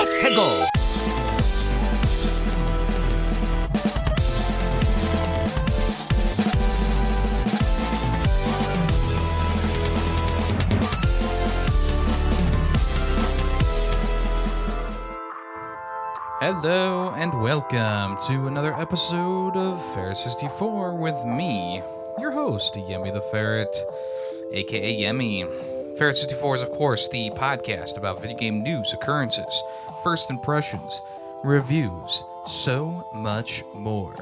Dlatego! Hello and welcome to another episode of Ferret 64 with me, your host, Yemmy the Ferret, aka Yemmy. Ferret 64 is, of course, the podcast about video game news, occurrences, first impressions, reviews, so much more.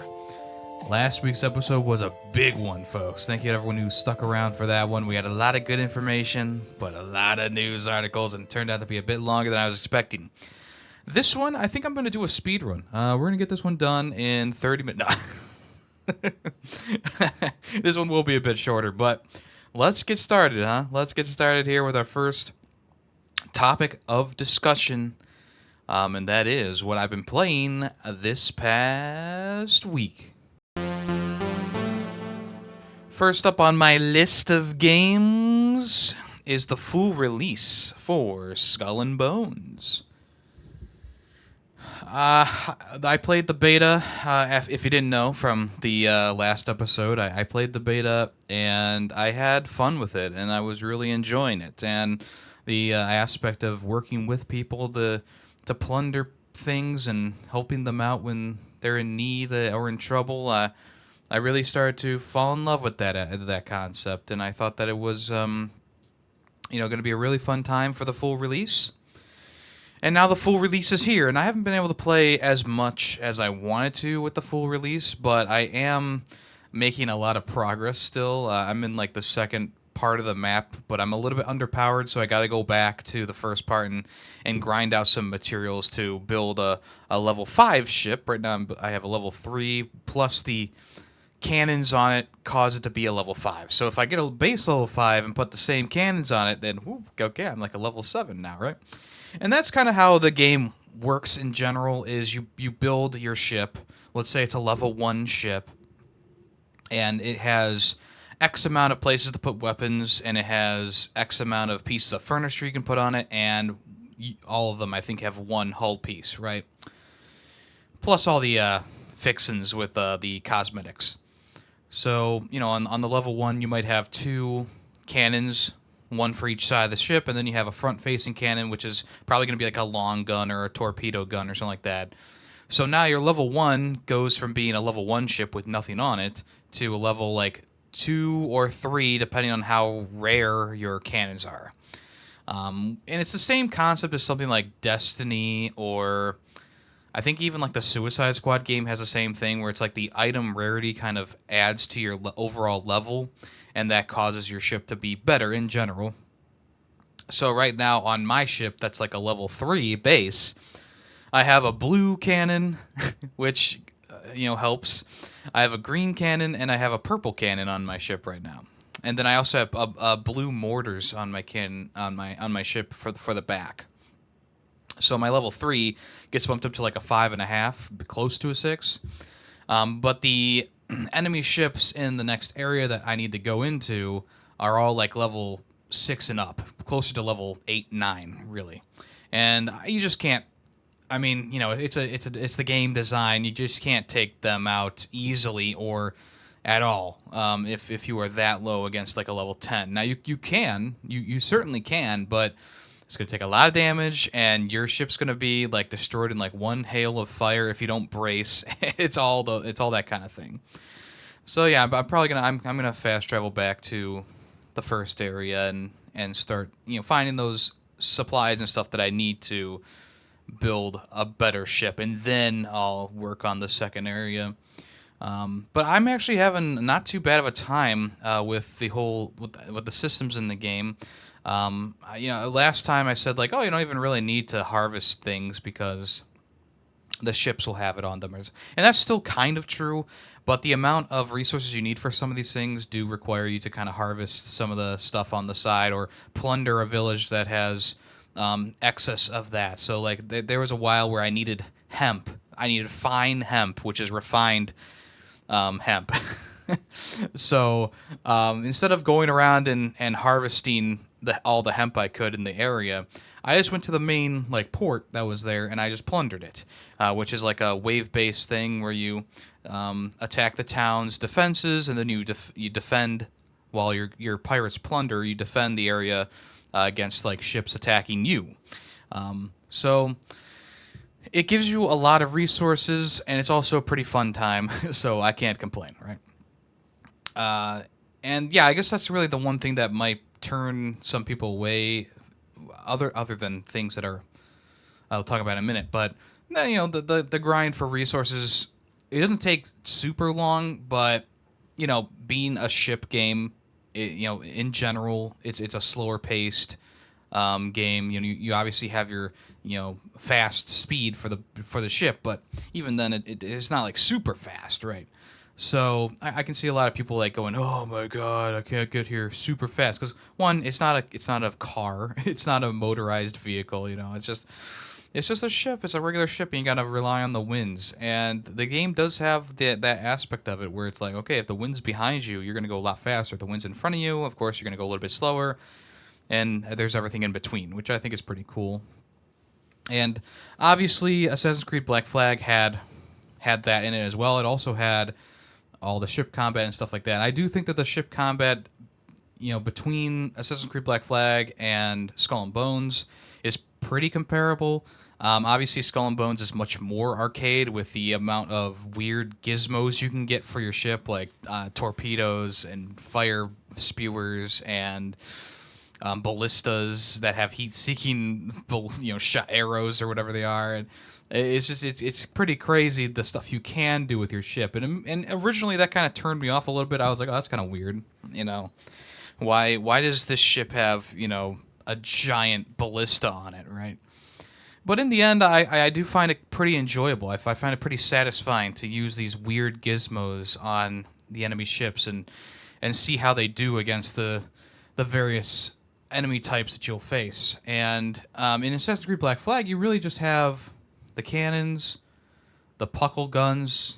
Last week's episode was a big one, folks. Thank you to everyone who stuck around for that one. We had a lot of good information, but a lot of news articles, and it turned out to be a bit longer than I was expecting. This one, I think I'm going to do a speed run. We're going to get this one done in 30 minutes. No. This one will be a bit shorter, but let's get started, huh? Let's get started here with our first topic of discussion, and that is what I've been playing this past week. First up on my list of games is the full release for Skull and Bones. I played the beta, if you didn't know from the last episode, I played the beta, and I had fun with it, and I was really enjoying it, and the aspect of working with people to plunder things and helping them out when they're in need or in trouble, I really started to fall in love with that concept, and I thought that it was, going to be a really fun time for the full release. And now the full release is here, and I haven't been able to play as much as I wanted to with the full release, but I am making a lot of progress still. I'm in like the second part of the map, but I'm a little bit underpowered, so I got to go back to the first part and grind out some materials to build a level 5 ship. Right now I have a level 3, plus the cannons on it cause it to be a level 5. So if I get a base level 5 and put the same cannons on it, then okay, I'm like a level 7 now, right? And that's kind of how the game works in general, is you build your ship. Let's say it's a level 1 ship, and it has X amount of places to put weapons, and it has X amount of pieces of furniture you can put on it, and all of them, I think, have one hull piece, right? Plus all the fixins with the cosmetics. So, on the level 1, you might have 2 cannons, one for each side of the ship, and then you have a front-facing cannon, which is probably going to be like a long gun or a torpedo gun or something like that. So now your level 1 goes from being a level 1 ship with nothing on it to a level like 2 or 3, depending on how rare your cannons are. And it's the same concept as something like Destiny, or I think even like the Suicide Squad game has the same thing, where it's like the item rarity kind of adds to your overall level, and that causes your ship to be better in general. So right now on my ship, that's like a level 3 base, I have a blue cannon, which, helps. I have a green cannon, and I have a purple cannon on my ship right now. And then I also have blue mortars on my cannon, on my ship for the back. So my level 3 gets bumped up to like a 5.5, close to a 6. But the enemy ships in the next area that I need to go into are all like level 6 and up, closer to level 8, 9, really. And you just can't. I mean, it's the game design. You just can't take them out easily or at all if you are that low against like a level 10. Now you can, you certainly can, but it's going to take a lot of damage, and your ship's going to be like destroyed in like one hail of fire if you don't brace. It's all that kind of thing. So yeah, I'm probably I'm gonna fast travel back to the first area and start finding those supplies and stuff that I need to build a better ship, and then I'll work on the second area. But I'm actually having not too bad of a time with the whole with the systems in the game. Last time I said like, oh, you don't even really need to harvest things because the ships will have it on them, and that's still kind of true. But the amount of resources you need for some of these things do require you to kind of harvest some of the stuff on the side, or plunder a village that has excess of that. So like there was a while where I needed hemp. I needed fine hemp, which is refined hemp. So instead of going around and harvesting all the hemp I could in the area. I just went to the main like port that was there, and I just plundered it, which is like a wave-based thing where you attack the town's defenses, and then you defend while your pirates plunder. You defend the area against like ships attacking you. So it gives you a lot of resources, and it's also a pretty fun time. So I can't complain, right? And yeah, I guess that's really the one thing that might turn some people away, other than things that are I'll talk about in a minute. But the grind for resources, it doesn't take super long, but being a ship game, in general, it's a slower paced game. You obviously have your fast speed for the ship, but even then it's not like super fast, right? So I can see a lot of people like going, "Oh my god, I can't get here super fast," because one, it's not a car, it's not a motorized vehicle. It's just a ship. It's a regular ship, and you gotta rely on the winds. And the game does have that aspect of it where it's like, okay, if the wind's behind you, you're gonna go a lot faster. If the wind's in front of you, of course, you're gonna go a little bit slower. And there's everything in between, which I think is pretty cool. And obviously, Assassin's Creed Black Flag had that in it as well. It also had all the ship combat and stuff like that. I do think that the ship combat, between Assassin's Creed Black Flag and Skull and Bones is pretty comparable. Obviously, Skull and Bones is much more arcade with the amount of weird gizmos you can get for your ship, like torpedoes and fire spewers and ballistas that have heat-seeking, shot arrows or whatever they are. And it's pretty crazy the stuff you can do with your ship. And originally that kind of turned me off a little bit. I was like, oh, that's kind of weird. Why does this ship have a giant ballista on it, right? But in the end, I do find it pretty enjoyable. I find it pretty satisfying to use these weird gizmos on the enemy ships and see how they do against the various enemy types that you'll face. And in Assassin's Creed Black Flag, you really just have the cannons, the puckle guns,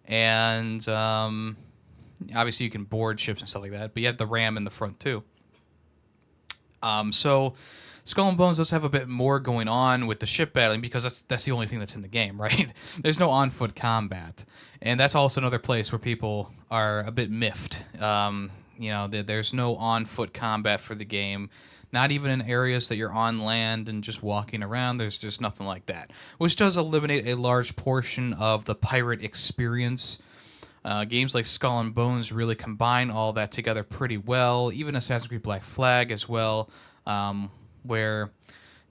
and obviously you can board ships and stuff like that, but you have the ram in the front too. So Skull and Bones does have a bit more going on with the ship battling because that's the only thing that's in the game, right? There's no on-foot combat. And that's also another place where people are a bit miffed. There's no on-foot combat for the game. Not even in areas that you're on land and just walking around. There's just nothing like that, which does eliminate a large portion of the pirate experience. Games like Skull and Bones really combine all that together pretty well. Even Assassin's Creed Black Flag as well, where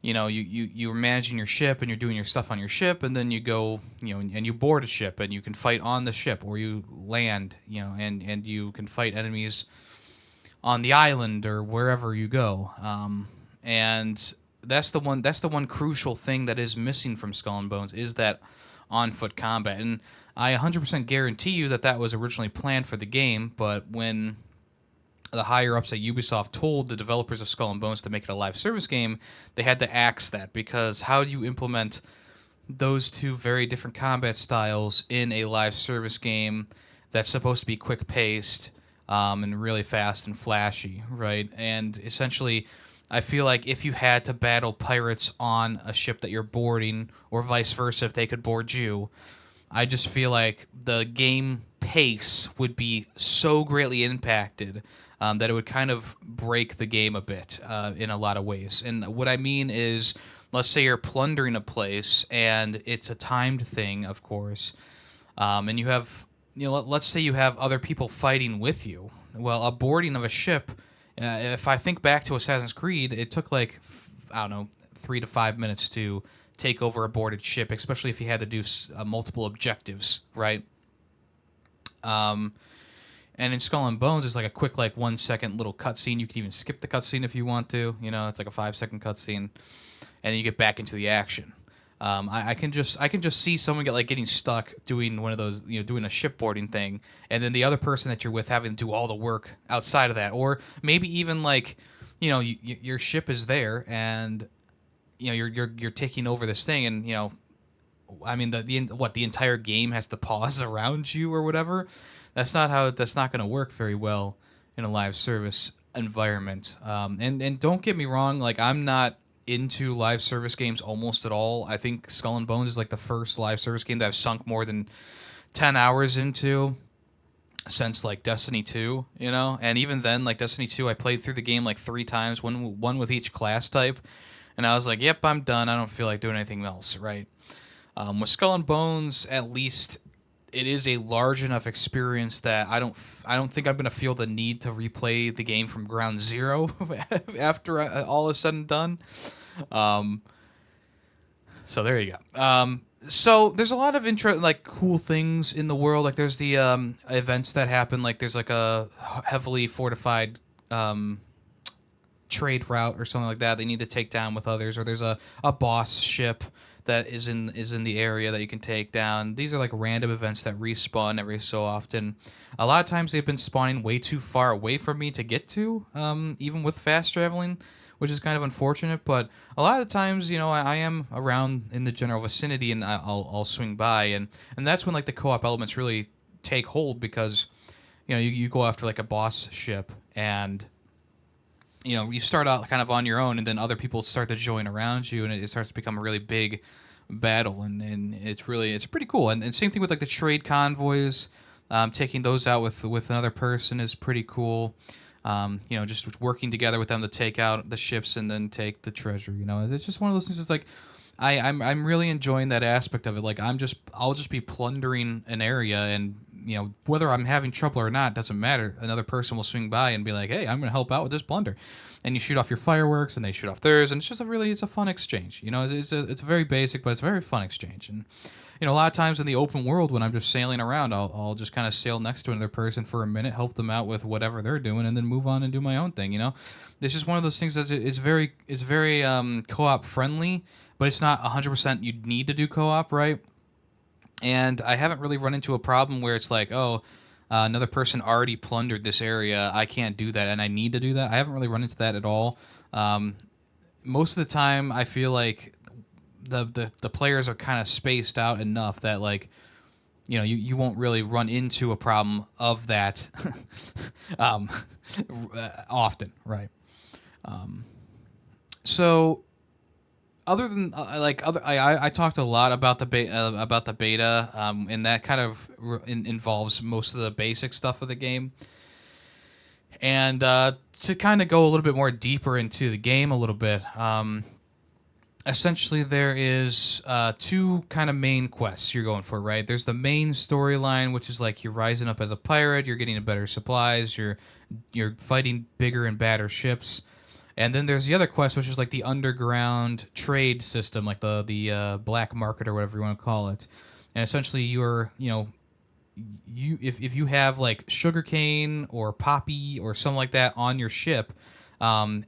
you're managing your ship and you're doing your stuff on your ship, and then you go and you board a ship and you can fight on the ship, or you land and you can fight enemies on the island or wherever you go. And that's the one crucial thing that is missing from Skull and Bones is that on foot combat. And I 100% guarantee you that was originally planned for the game, but when the higher ups at Ubisoft told the developers of Skull and Bones to make it a live service game, they had to axe that, because how do you implement those two very different combat styles in a live service game that's supposed to be quick paced and really fast and flashy, right? And essentially, I feel like if you had to battle pirates on a ship that you're boarding, or vice versa, if they could board you, I just feel like the game pace would be so greatly impacted that it would kind of break the game a bit in a lot of ways. And what I mean is, let's say you're plundering a place, and it's a timed thing, of course, and you have, let's say you have other people fighting with you. Well, a boarding of a ship, if I think back to Assassin's Creed, it took like, I don't know, 3 to 5 minutes to take over a boarded ship, especially if you had to do multiple objectives, right? And in Skull and Bones, it's like a quick, 1 second little cutscene. You can even skip the cutscene if you want to. It's like a 5 second cutscene, and then you get back into the action. I can just see someone getting stuck doing one of those, doing a shipboarding thing, and then the other person that you're with having to do all the work outside of that, or maybe even your ship is there and you're taking over this thing, and I mean the entire game has to pause around you or whatever. That's not going to work very well in a live service. environment. And don't get me wrong, like I'm not into live service games almost at all. I think Skull and Bones is like the first live service game that I've sunk more than 10 hours into since like Destiny 2, you know? And even then, like Destiny 2, I played through the game like 3 times, one with each class type. And I was like, yep, I'm done. I don't feel like doing anything else, right? With Skull and Bones, at least it is a large enough experience that I don't think I'm gonna feel the need to replay the game from ground zero after all is said and done. Um, so there you go. So there's a lot of like cool things in the world. Like there's the events that happen. Like there's like a heavily fortified trade route or something like that they need to take down with others, or there's a boss ship that is in the area that you can take down. These are like random events that respawn every so often. A lot of times they've been spawning way too far away from me to get to, even with fast traveling, which is kind of unfortunate. But a lot of the times, you know, I am around in the general vicinity, and I'll swing by, and that's when like the co-op elements really take hold, because you know you go after like a boss ship, and you know you start out kind of on your own, and then other people start to join around you, and it starts to become a really big battle, and it's pretty cool. And same thing with like the trade convoys. Taking those out with another person is pretty cool. You know, just working together with them to take out the ships and then take the treasure. You know, it's just one of those things. It's like I'm really enjoying that aspect of it. Like I'll just be plundering an area, and you know whether I'm having trouble or not doesn't matter. Another person will swing by and be like, "Hey, I'm going to help out with this plunder," and you shoot off your fireworks, and they shoot off theirs, and it's just it's a fun exchange. You know, it's very basic, but it's a very fun exchange. And you know, a lot of times in the open world when I'm just sailing around, I'll just kind of sail next to another person for a minute, help them out with whatever they're doing, and then move on and do my own thing. You know, it's just one of those things that it's very co-op friendly, but it's not 100% you need to do co-op, right? And I haven't really run into a problem where it's like, oh, another person already plundered this area, I can't do that, and I need to do that. I haven't really run into that at all. Um, Most of the time, I feel like the players are kind of spaced out enough that like you know you won't really run into a problem of that um, often, right? So other than I talked a lot about the beta, and that kind of involves most of the basic stuff of the game. And to kind of go a little bit more deeper into the game a little bit, essentially there is two kind of main quests you're going for, right? There's the main storyline, which is like you're rising up as a pirate, you're getting better supplies, you're fighting bigger and badder ships. And then there's the other quest, which is like the underground trade system, like the black market or whatever you want to call it. And essentially, if you have like sugarcane or poppy or something like that on your ship, other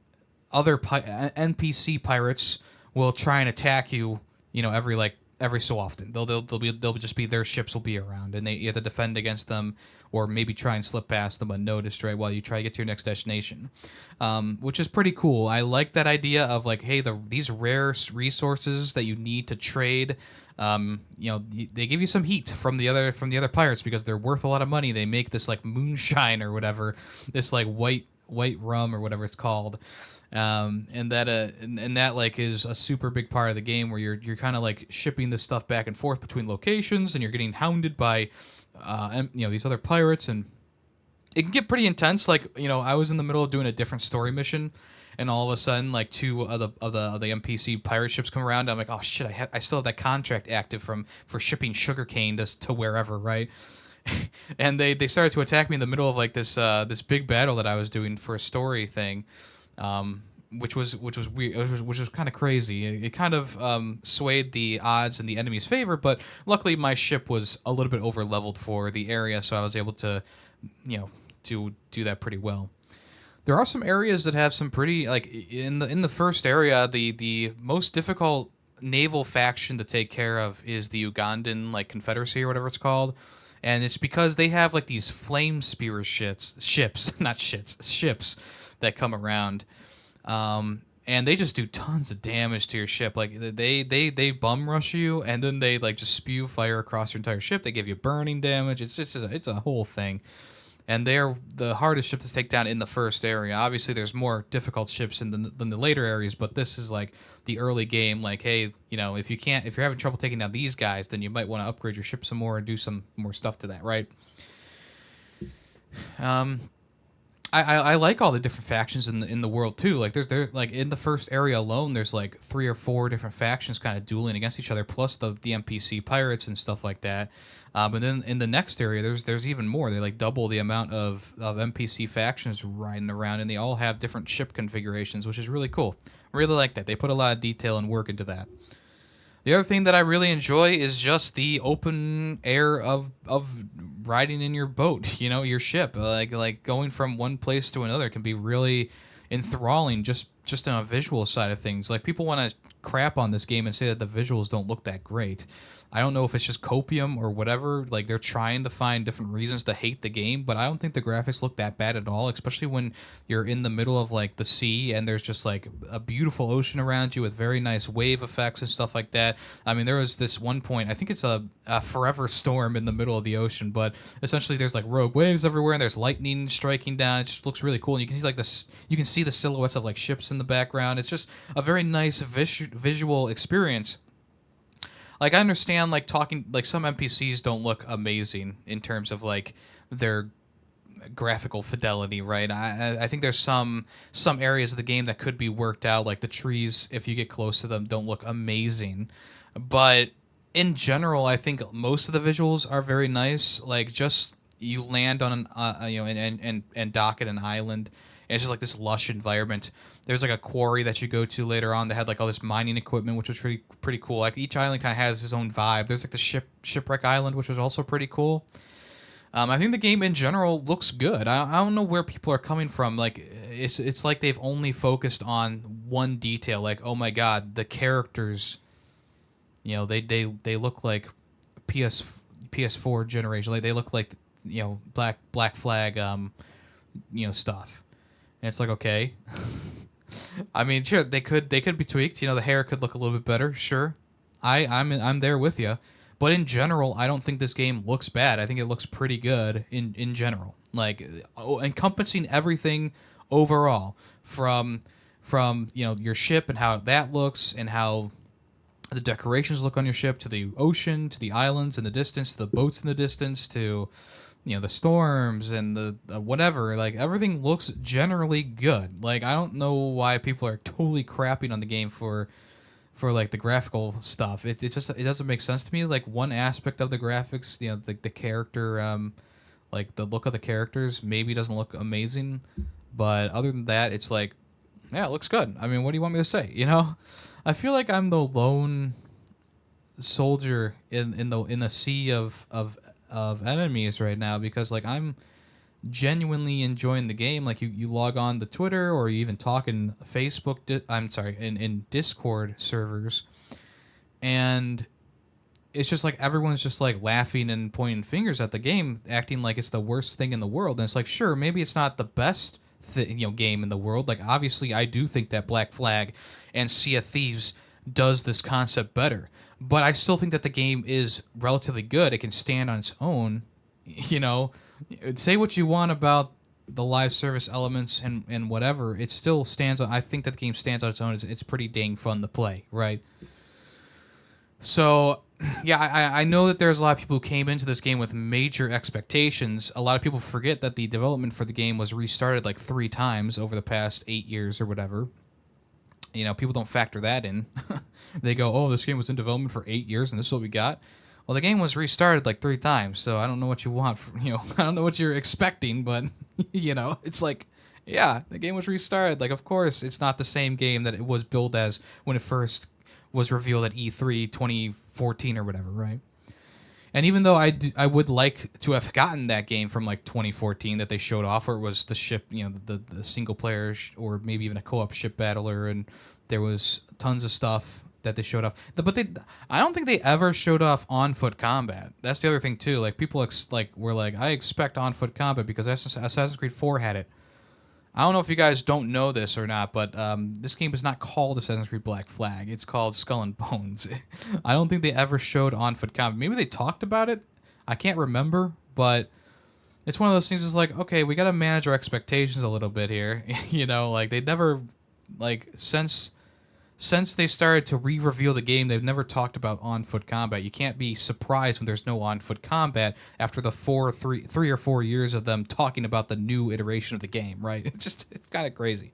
NPC pirates will try and attack you. You know, every so often they'll just be their ships will be around, and you have to defend against them, or maybe try and slip past them unnoticed, right, while you try to get to your next destination, which is pretty cool. I like that idea of like, hey, these rare resources that you need to trade. You know, they give you some heat from the other pirates because they're worth a lot of money. They make this like moonshine or whatever, this like white rum or whatever it's called. And that like is a super big part of the game where you're kind of like shipping this stuff back and forth between locations, and you're getting hounded by these other pirates, and it can get pretty intense. Like, you know, I was in the middle of doing a different story mission, and all of a sudden like two of the NPC pirate ships come around. I'm like, oh shit, I still have that contract active for shipping sugarcane to wherever, right? And they started to attack me in the middle of like this big battle that I was doing for a story thing, which was weird, which was kind of crazy. It kind of swayed the odds in the enemy's favor, but luckily my ship was a little bit over leveled for the area, so I was able to, you know, to do that pretty well. There are some areas that have some pretty, like in the first area, the most difficult naval faction to take care of is the Ugandan like Confederacy or whatever it's called. And it's because they have like these flame spear ships that come around, and they just do tons of damage to your ship. Like they bum rush you, and then they like just spew fire across your entire ship. They give you burning damage. It's a whole thing. and they're the hardest ship to take down in the first area. Obviously, there's more difficult ships than the later areas, but this is like the early game. Like, hey, if you're having trouble taking down these guys, then you might want to upgrade your ship some more and do some more stuff to that, right? Um, I like all the different factions in the world too. Like there like in the first area alone, there's like 3 or 4 different factions kind of dueling against each other, plus the NPC pirates and stuff like that. But then in the next area, there's even more. They like double the amount of NPC factions riding around, and they all have different ship configurations, which is really cool. I really like that. They put a lot of detail and work into that. The other thing that I really enjoy is just the open air of riding in your boat, your ship. Like going from one place to another can be really enthralling just on a visual side of things. Like people want to crap on this game and say that the visuals don't look that great. I don't know if it's just copium or whatever. Like they're trying to find different reasons to hate the game, but I don't think the graphics look that bad at all, especially when you're in the middle of like the sea and there's just like a beautiful ocean around you with very nice wave effects and stuff like that. I mean, there was this one point, I think it's a forever storm in the middle of the ocean, but essentially there's like rogue waves everywhere and there's lightning striking down. It just looks really cool. And you can see like this, you can see the silhouettes of like ships in the background. It's just a very nice visual experience. Like I understand like talking like some NPCs don't look amazing in terms of like their graphical fidelity, right? I think there's some areas of the game that could be worked out, like the trees if you get close to them don't look amazing. But in general, I think most of the visuals are very nice. Like just you land on an and dock at an island, and it's just like this lush environment. There's like a quarry that you go to later on that had like all this mining equipment, which was pretty cool. Like each island kind of has its own vibe. There's like the shipwreck island, which was also pretty cool. I think the game in general looks good. I don't know where people are coming from. Like it's like they've only focused on one detail. Like oh my god, the characters. They look like PS4 generation. Like they look like Black Flag stuff. And it's like okay. I mean, sure, they could be tweaked. The hair could look a little bit better. Sure, I'm there with you. But in general, I don't think this game looks bad. I think it looks pretty good in general. Like encompassing everything overall from your ship and how that looks and how the decorations look on your ship to the ocean to the islands in the distance to the boats in the distance to the storms and the whatever. Like everything looks generally good. Like I don't know why people are totally crapping on the game for like the graphical stuff. It doesn't make sense to me. Like one aspect of the graphics, the character, like the look of the characters maybe doesn't look amazing, but other than that, it's like, yeah, it looks good. I mean, what do you want me to say? I feel like I'm the lone soldier in the sea of enemies right now because like I'm genuinely enjoying the game. Like you log on to Twitter or you even talk in Facebook. In Discord servers, and it's just like everyone's just like laughing and pointing fingers at the game, acting like it's the worst thing in the world. And it's like, sure, maybe it's not the best game in the world. Like obviously, I do think that Black Flag and Sea of Thieves does this concept better, but I still think that the game is relatively good. It can stand on its own. Say what you want about the live service elements and whatever, it still stands on. I think that the game stands on its own. It's pretty dang fun to play, right? So, yeah, I know that there's a lot of people who came into this game with major expectations. A lot of people forget that the development for the game was restarted like 3 times over the past 8 years or whatever. People don't factor that in. They go, oh, this game was in development for 8 years and this is what we got. Well, the game was restarted like 3 times, so I don't know what you want. I don't know what you're expecting, but it's like, yeah, the game was restarted. Like, of course, it's not the same game that it was billed as when it first was revealed at E3 2014 or whatever, right? And even though I would like to have gotten that game from like 2014 that they showed off, where it was the ship, the single player or maybe even a co-op ship battler, and there was tons of stuff that they showed off. But I don't think they ever showed off on-foot combat. That's the other thing too. Like people were like, I expect on-foot combat because Assassin's Creed 4 had it. I don't know if you guys don't know this or not, but this game is not called Assassin's Creed Black Flag. It's called Skull and Bones. I don't think they ever showed on-foot combat. Maybe they talked about it. I can't remember, but it's one of those things. It's like, okay, we got to manage our expectations a little bit here. Like they never, like since they started to re-reveal the game, they've never talked about on-foot combat. You can't be surprised when there's no on-foot combat after the 3 or 4 years of them talking about the new iteration of the game, right? It's kind of crazy.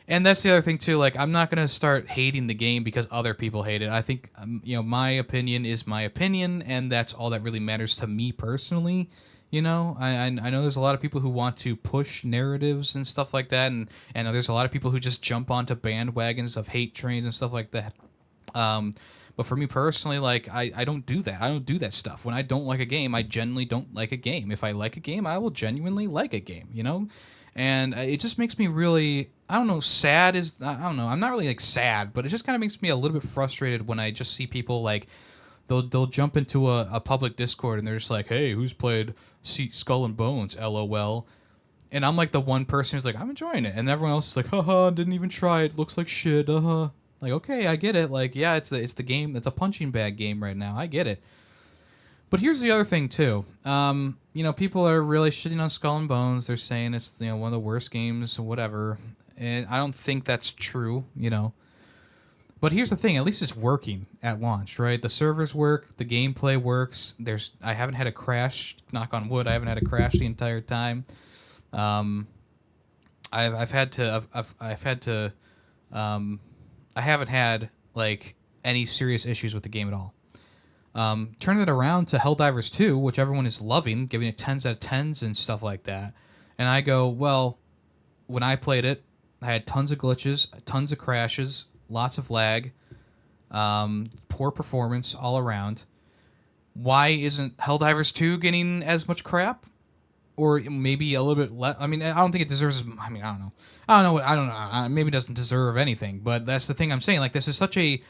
And that's the other thing too. Like, I'm not gonna start hating the game because other people hate it. I think my opinion is my opinion, and that's all that really matters to me personally. I know there's a lot of people who want to push narratives and stuff like that, and there's a lot of people who just jump onto bandwagons of hate trains and stuff like that. But for me personally, like I don't do that. I don't do that stuff. When I don't like a game, I genuinely don't like a game. If I like a game, I will genuinely like a game. And it just makes me really, I don't know, sad is, I don't know, I'm not really like sad, but it just kind of makes me a little bit frustrated when I just see people like, they'll jump into a public Discord and they're just like, hey, who's played Skull and Bones, LOL. And I'm like the one person who's like, I'm enjoying it, and everyone else is like, haha, didn't even try it, looks like shit, like, okay, I get it, like, yeah, it's the game, it's a punching bag game right now, I get it. But here's the other thing too. People are really shitting on Skull and Bones. They're saying it's one of the worst games, whatever. And I don't think that's true. But here's the thing. At least it's working at launch, right? The servers work. The gameplay works. I haven't had a crash. Knock on wood. I haven't had a crash the entire time. I've had to. I haven't had like any serious issues with the game at all. Turning it around to Helldivers 2, which everyone is loving, giving it 10s out of 10s and stuff like that. And I go, well, when I played it, I had tons of glitches, tons of crashes, lots of lag, poor performance all around. Why isn't Helldivers 2 getting as much crap? Or maybe a little bit less? I mean, I don't think it deserves, I mean, I don't know. I don't know. Maybe it doesn't deserve anything, but that's the thing I'm saying. Like, this is such a...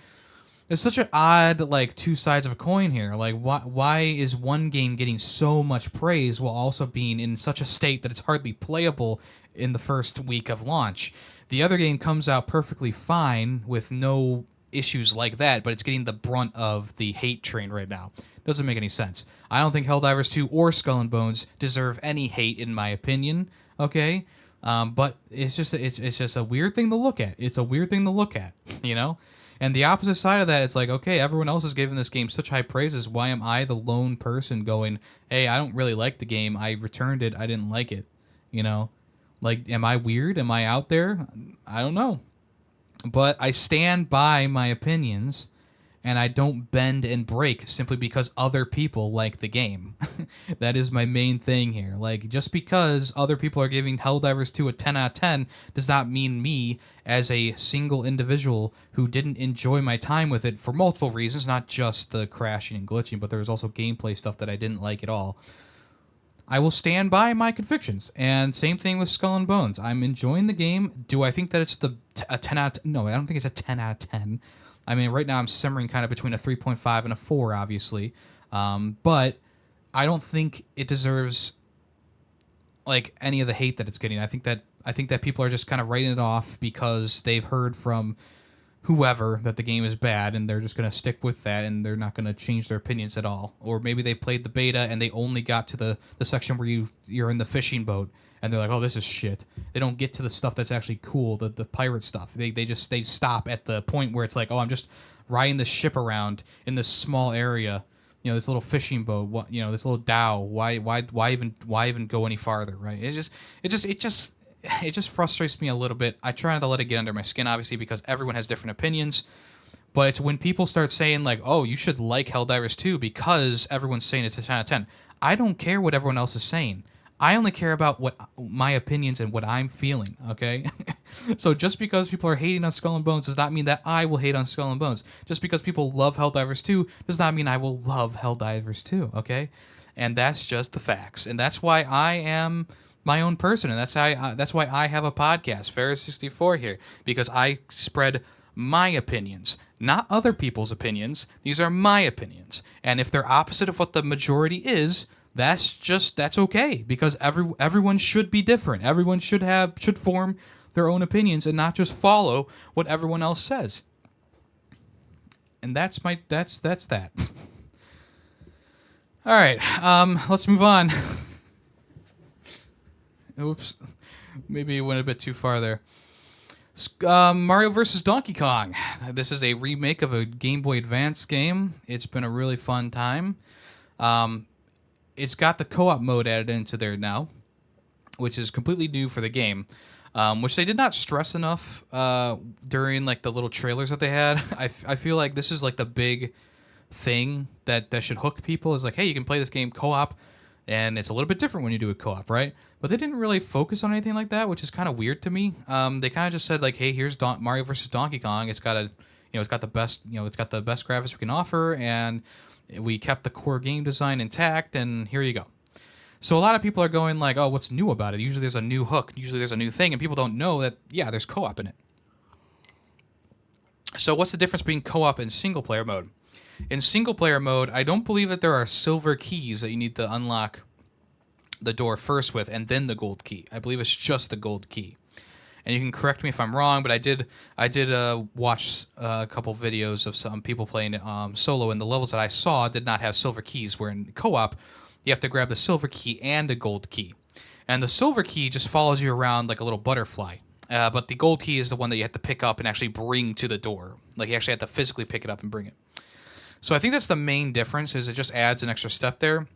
It's such an odd, like, two sides of a coin here. Like, why is one game getting so much praise while also being in such a state that it's hardly playable in the first week of launch? The other game comes out perfectly fine with no issues like that, but it's getting the brunt of the hate train right now. Doesn't make any sense. I don't think Helldivers 2 or Skull and Bones deserve any hate, in my opinion, okay? But it's just a weird thing to look at. It's a weird thing to look at, And the opposite side of that, it's like, okay, everyone else is giving this game such high praises. Why am I the lone person going, hey, I don't really like the game. I returned it. I didn't like it. Like, am I weird? Am I out there? I don't know. But I stand by my opinions, and I don't bend and break simply because other people like the game. That is my main thing here. Like, just because other people are giving Helldivers 2 a 10 out of 10 does not mean me, as a single individual who didn't enjoy my time with it for multiple reasons, not just the crashing and glitching, but there was also gameplay stuff that I didn't like at all. I will stand by my convictions. And same thing with Skull and Bones. I'm enjoying the game. Do I think that it's a 10 out of 10? No, I don't think it's a 10 out of 10. I mean, right now I'm simmering kind of between a 3.5 and a 4, obviously. But I don't think it deserves like any of the hate that it's getting. I think that people are just kind of writing it off because they've heard from whoever that the game is bad, and they're just going to stick with that, and they're not going to change their opinions at all. Or maybe they played the beta and they only got to the section where you're in the fishing boat, and they're like, oh, this is shit. They don't get to the stuff that's actually cool, the pirate stuff. They stop at the point where it's like, oh, I'm just riding the ship around in this small area, this little fishing boat, this little dhow. Why even go any farther, right? It just frustrates me a little bit. I try not to let it get under my skin, obviously, because everyone has different opinions. But it's when people start saying, like, oh, you should like Helldivers 2 because everyone's saying it's a 10 out of 10. I don't care what everyone else is saying. I only care about what my opinions and what I'm feeling, okay? So just because people are hating on Skull and Bones does not mean that I will hate on Skull and Bones. Just because people love Helldivers 2 does not mean I will love Helldivers 2, okay? And that's just the facts. And that's why I am my own person, and that's why I have a podcast, Ferris64 here, because I spread my opinions, not other people's opinions. These are my opinions, and if they're opposite of what the majority is, that's okay, because everyone should be different. Everyone should form their own opinions and not just follow what everyone else says. And that's that. All right, let's move on. Oops, maybe it went a bit too far there. Mario vs. Donkey Kong. This is a remake of a Game Boy Advance game. It's been a really fun time. Um, it's got the co-op mode added into there now, which is completely new for the game, which they did not stress enough during like the little trailers that they had. I feel like this is like the big thing that should hook people is like, hey, you can play this game co-op, and it's a little bit different when you do it co-op, right? But they didn't really focus on anything like that, which is kind of weird to me. They kind of just said like, hey, here's Mario versus Donkey Kong. It's got it's got the best, it's got the best graphics we can offer, and we kept the core game design intact, and here you go. So a lot of people are going like, oh, what's new about it? Usually there's a new hook. Usually there's a new thing, and people don't know that, yeah, there's co-op in it. So what's the difference between co-op and single-player mode? In single-player mode, I don't believe that there are silver keys that you need to unlock the door first with, and then the gold key. I believe it's just the gold key. And you can correct me if I'm wrong, but I did watch a couple videos of some people playing solo, and the levels that I saw did not have silver keys, where in co-op, you have to grab the silver key and the gold key. And the silver key just follows you around like a little butterfly. But the gold key is the one that you have to pick up and actually bring to the door. Like you actually have to physically pick it up and bring it. So I think that's the main difference, is it just adds an extra step there.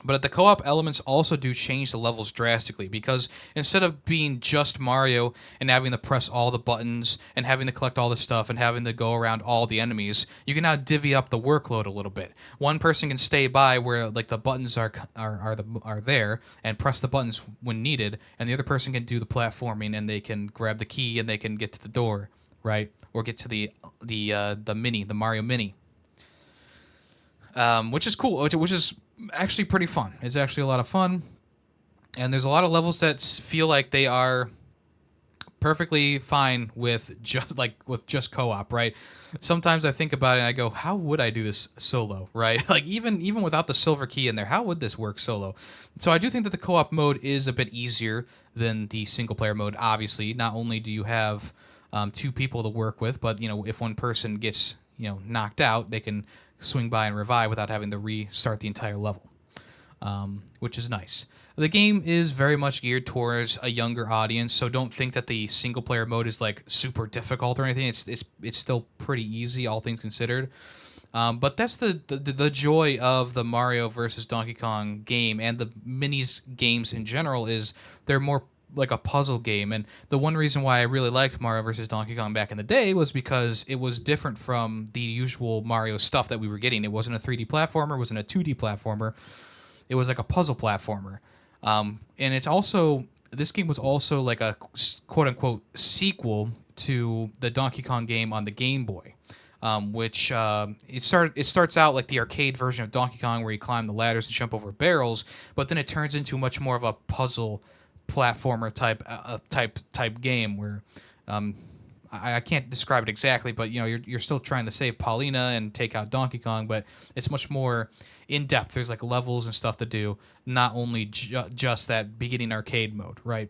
But the co-op elements also do change the levels drastically, because instead of being just Mario and having to press all the buttons and having to collect all the stuff and having to go around all the enemies, you can now divvy up the workload a little bit. One person can stay by where like the buttons are there and press the buttons when needed, and the other person can do the platforming, and they can grab the key and they can get to the door, right, or get to the Mario Mini. Which is cool, which is actually pretty fun. It's actually a lot of fun, and there's a lot of levels that feel like they are perfectly fine with just co-op, right? Sometimes I think about it and I go, how would I do this solo, right? Like even without the silver key in there, how would this work solo? So I do think that the co-op mode is a bit easier than the single player mode. Obviously, not only do you have two people to work with, but if one person gets knocked out, they can swing by and revive without having to restart the entire level, which is nice. The game is very much geared towards a younger audience, so don't think that the single player mode is like super difficult or anything. It's still pretty easy, all things considered. But that's the joy of the Mario versus Donkey Kong game, and the minis games in general, is they're more like a puzzle game. And the one reason why I really liked Mario vs. Donkey Kong back in the day was because it was different from the usual Mario stuff that we were getting. It wasn't a 3D platformer, it wasn't a 2D platformer. It was like a puzzle platformer. And this game was also like a quote unquote sequel to the Donkey Kong game on the Game Boy. Which it starts out like the arcade version of Donkey Kong, where you climb the ladders and jump over barrels, but then it turns into much more of a puzzle platformer type game where I can't describe it exactly, but you're still trying to save Paulina and take out Donkey Kong, but it's much more in depth. There's like levels and stuff to do, not only just that beginning arcade mode, right?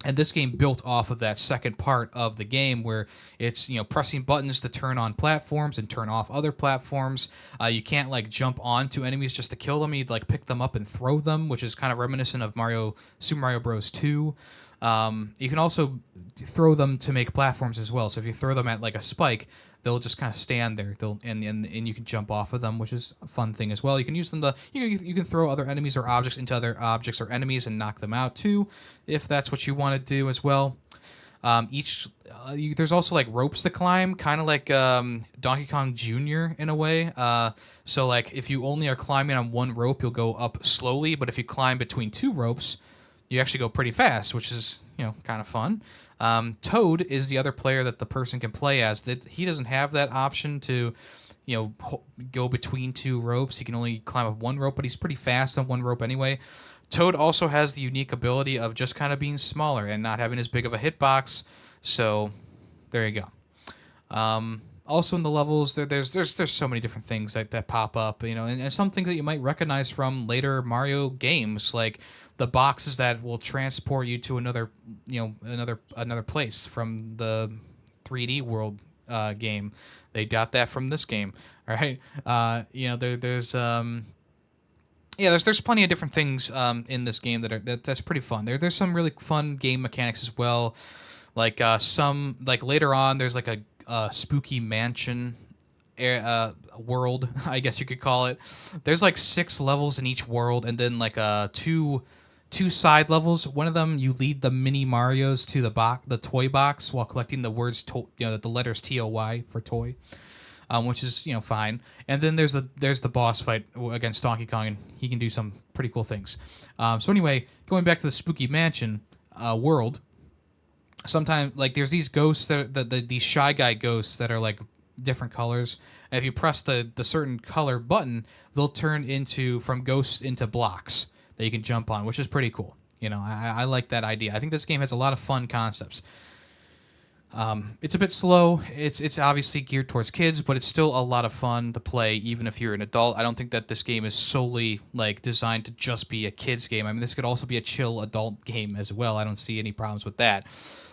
And this game built off of that second part of the game, where it's pressing buttons to turn on platforms and turn off other platforms. You can't like jump onto enemies just to kill them. You'd like pick them up and throw them, which is kind of reminiscent of Super Mario Bros. 2. You can also throw them to make platforms as well. So if you throw them at like a spike, they'll just kind of stand there. And you can jump off of them, which is a fun thing as well. You can use them you can throw other enemies or objects into other objects or enemies and knock them out too, if that's what you want to do as well. There's also like ropes to climb, kind of like Donkey Kong Jr. in a way. So like if you only are climbing on one rope, you'll go up slowly, but if you climb between two ropes, you actually go pretty fast, which is kind of fun. Toad is the other player that the person can play as. That he doesn't have that option to, go between two ropes. He can only climb up one rope, but he's pretty fast on one rope anyway. Toad also has the unique ability of just kind of being smaller and not having as big of a hitbox. So there you go. Also in the levels, there's so many different things that pop up, and some things that you might recognize from later Mario games, like the boxes that will transport you to another place from the 3D World game. They got that from this game. All right. There's Yeah, there's plenty of different things in this game that's pretty fun. There's some really fun game mechanics as well. Like some like later on, there's like a spooky mansion world, I guess you could call it. There's like 6 levels in each world, and then like two side levels. One of them you lead the mini Mario's to the toy box while collecting the words the letters TOY for toy, which is fine. And then there's the boss fight against Donkey Kong, and he can do some pretty cool things. So anyway, going back to the spooky mansion world, sometimes like there's these ghosts these shy guy ghosts that are like different colors. And if you press the certain color button, they'll turn into from ghosts into blocks that you can jump on, which is pretty cool. I like that idea. I think this game has a lot of fun concepts. It's a bit slow. It's obviously geared towards kids, but it's still a lot of fun to play, even if you're an adult. I don't think that this game is solely like designed to just be a kids game. I mean, this could also be a chill adult game as well. I don't see any problems with that.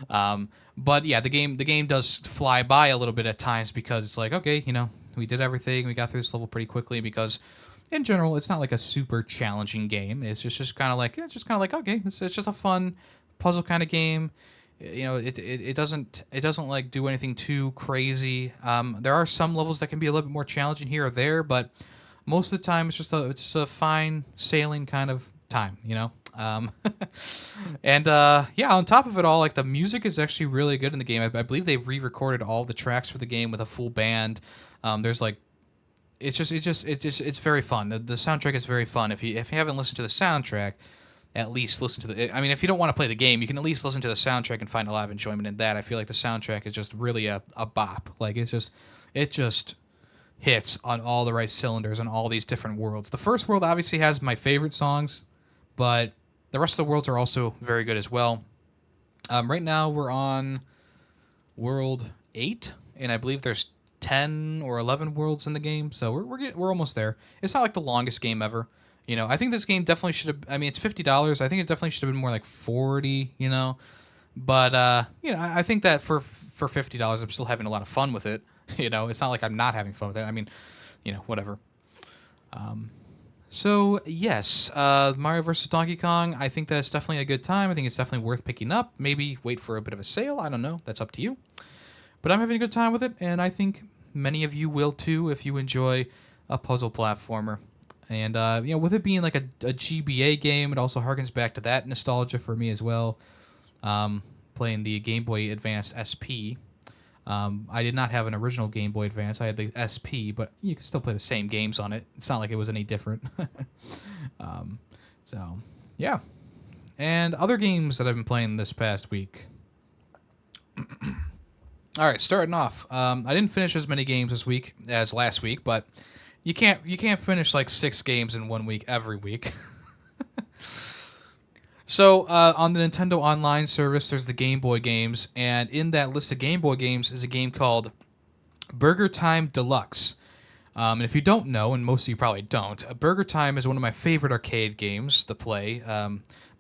But yeah, the game does fly by a little bit at times because it's like, okay, we did everything, we got through this level pretty quickly because. In general, it's not like a super challenging game. It's just kind of like okay, it's just a fun puzzle kind of game. It doesn't like do anything too crazy. There are some levels that can be a little bit more challenging here or there, but most of the time it's a fine sailing kind of time. And yeah, on top of it all, like the music is actually really good in the game. I believe they re-recorded all the tracks for the game with a full band. There's like it's very fun. The soundtrack is very fun. If you haven't listened to the soundtrack, at least listen to the. I mean, if you don't want to play the game, you can at least listen to the soundtrack and find a lot of enjoyment in that. I feel like the soundtrack is just really a bop. Like it just hits on all the right cylinders on all these different worlds. The first world obviously has my favorite songs, but the rest of the worlds are also very good as well. Right now we're on world 8, and I believe there's 10 or 11 worlds in the game, so we're almost there. It's not like the longest game ever. I think this game definitely should have. I mean, it's $50. I think it definitely should have been more like 40. But I think that for $50, I'm still having a lot of fun with it. It's not like I'm not having fun with it. I mean, whatever. So yes, Mario versus Donkey Kong. I think that's definitely a good time. I think it's definitely worth picking up. Maybe wait for a bit of a sale. I don't know. That's up to you. But I'm having a good time with it, and I think many of you will too if you enjoy a puzzle platformer. And with it being like a GBA game, it also harkens back to that nostalgia for me as well. Playing the Game Boy Advance SP. I did not have an original Game Boy Advance. I had the SP, but you can still play the same games on it. It's not like it was any different. So, yeah. And other games that I've been playing this past week. All right, starting off. I didn't finish as many games this week as last week, but you can't finish like 6 games in 1 week every week. So on the Nintendo Online service, there's the Game Boy games, and in that list of Game Boy games is a game called Burger Time Deluxe. And if you don't know, and most of you probably don't, Burger Time is one of my favorite arcade games to play.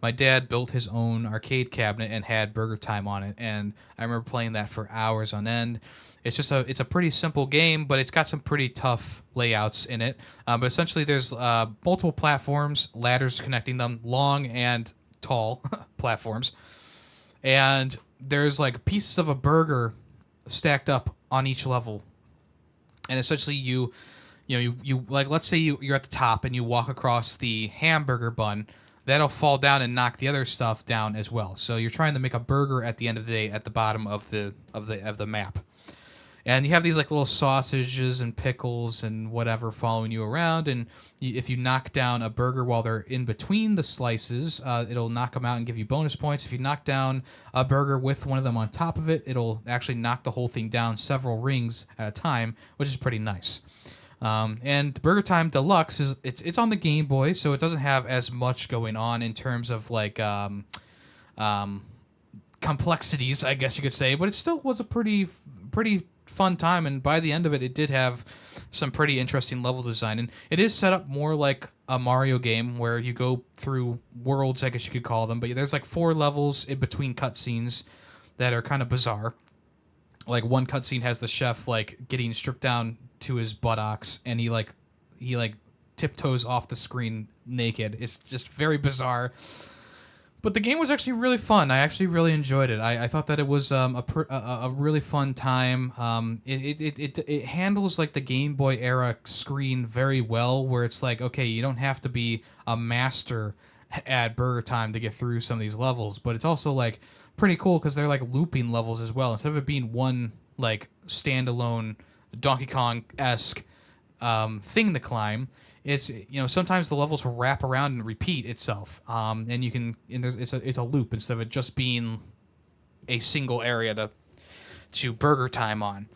My dad built his own arcade cabinet and had Burger Time on it, and I remember playing that for hours on end. It's a pretty simple game, but it's got some pretty tough layouts in it. But essentially, there's multiple platforms, ladders connecting them, long and tall platforms, and there's like pieces of a burger stacked up on each level. And essentially, you like, let's say you're at the top and you walk across the hamburger bun. That'll fall down and knock the other stuff down as well. So you're trying to make a burger at the end of the day at the bottom of the map. And you have these like little sausages and pickles and whatever following you around. And if you knock down a burger while they're in between the slices, it'll knock them out and give you bonus points. If you knock down a burger with one of them on top of it, it'll actually knock the whole thing down several rings at a time, which is pretty nice. And Burger Time Deluxe it's on the Game Boy, so it doesn't have as much going on in terms of like complexities, I guess you could say. But it still was a pretty fun time, and by the end of it, it did have some pretty interesting level design, and it is set up more like a Mario game where you go through worlds, I guess you could call them, but there's like 4 levels in between cutscenes that are kind of bizarre. Like one cutscene has the chef like getting stripped down to his buttocks, and he tiptoes off the screen naked. It's just very bizarre. But the game was actually really fun. I actually really enjoyed it. I thought that it was a really fun time. It handles like the Game Boy era screen very well, where it's like, okay, you don't have to be a master at Burger Time to get through some of these levels, but it's also like pretty cool because they're like looping levels as well. Instead of it being one like standalone Donkey Kong esque thing to climb. It's sometimes the levels will wrap around and repeat itself, and you can it's a loop instead of it just being a single area to Burger Time on.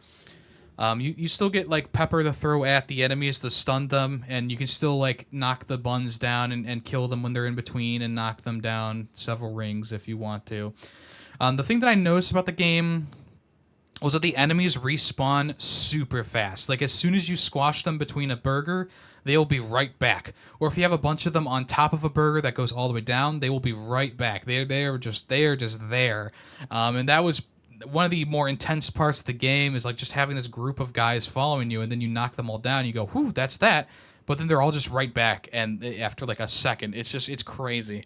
You still get like pepper to throw at the enemies to stun them, and you can still like knock the buns down and kill them when they're in between and knock them down several rings if you want to. The thing that I noticed about the game was that the enemies respawn super fast. Like as soon as you squash them between a burger, they will be right back. Or if you have a bunch of them on top of a burger that goes all the way down, they will be right back. They are just there. And that was one of the more intense parts of the game, is like just having this group of guys following you, and then you knock them all down. You go, whew, that's that. But then they're all just right back, and after like a second, it's crazy.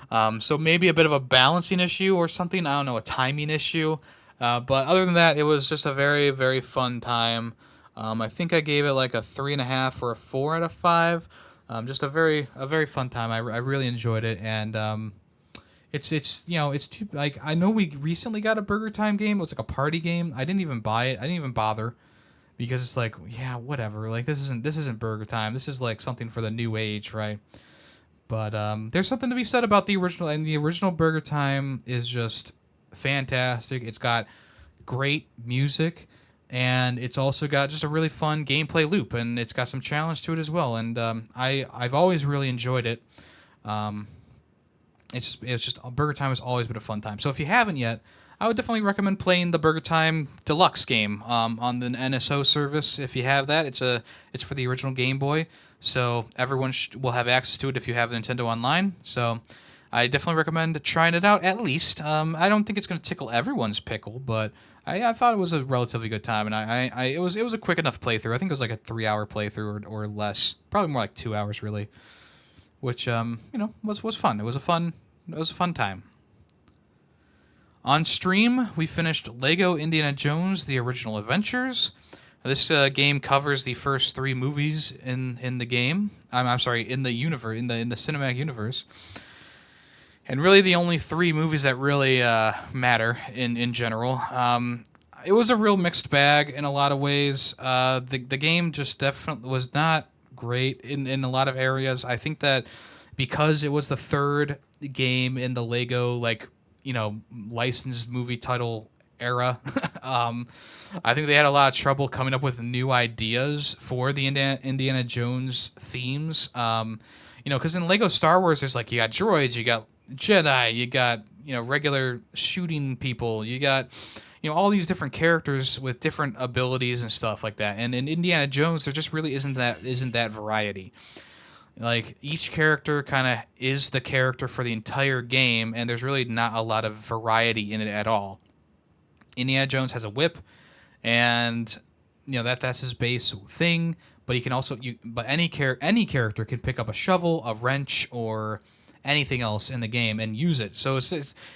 So maybe a bit of a balancing issue or something. I don't know, a timing issue. But other than that, it was just a very, very fun time. I think I gave it like a 3.5 or a 4 out of 5. Just a very fun time. I really enjoyed it, and it's too, like, I know we recently got a Burger Time game. It was like a party game. I didn't even buy it. I didn't even bother because it's like, yeah, whatever. Like this isn't Burger Time. This is like something for the new age, right? But there's something to be said about the original, and the original Burger Time is just fantastic. It's got great music, and it's also got just a really fun gameplay loop, and it's got some challenge to it as well. And I've always really enjoyed it. It's just Burger Time has always been a fun time. So if you haven't yet, I would definitely recommend playing the Burger Time Deluxe game on the NSO service. If you have that, it's for the original Game Boy, so everyone will have access to it if you have Nintendo Online. So I definitely recommend trying it out at least. I don't think it's going to tickle everyone's pickle, but I thought it was a relatively good time, and it was a quick enough playthrough. I think it was like a 3-hour playthrough or less, probably more like 2 hours really, which was fun. It was a fun time. On stream, we finished Lego Indiana Jones: The Original Adventures. This game covers the first 3 movies in the game. I'm sorry, in the universe, in the cinematic universe. And really the only 3 movies that really matter in general. It was a real mixed bag in a lot of ways. The game just definitely was not great in a lot of areas. I think that because it was the 3rd game in the Lego, licensed movie title era, I think they had a lot of trouble coming up with new ideas for the Indiana Jones themes. Because in Lego Star Wars, there's like, you got droids, you got Jedi, you got regular shooting people, you got all these different characters with different abilities and stuff like that. And in Indiana Jones, there just really isn't that variety. Like each character kind of is the character for the entire game, and there's really not a lot of variety in it at all. Indiana Jones has a whip, and that's his base thing. But he can also any character can pick up a shovel, a wrench, or anything else in the game and use it. So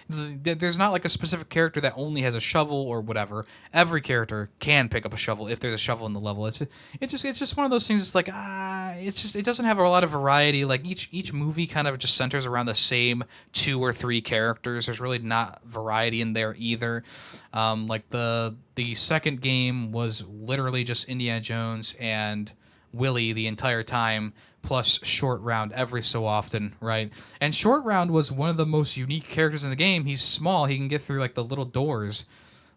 there's not like a specific character that only has a shovel or whatever. Every character can pick up a shovel if there's a shovel in the level. It's just one of those things. It's like it doesn't have a lot of variety. Like each movie kind of just centers around the same 2 or 3 characters. There's really not variety in there either. Like the second game was literally just Indiana Jones and Willie the entire time, plus Short Round every so often, right? And Short Round was one of the most unique characters in the game. He's small. He can get through like the little doors.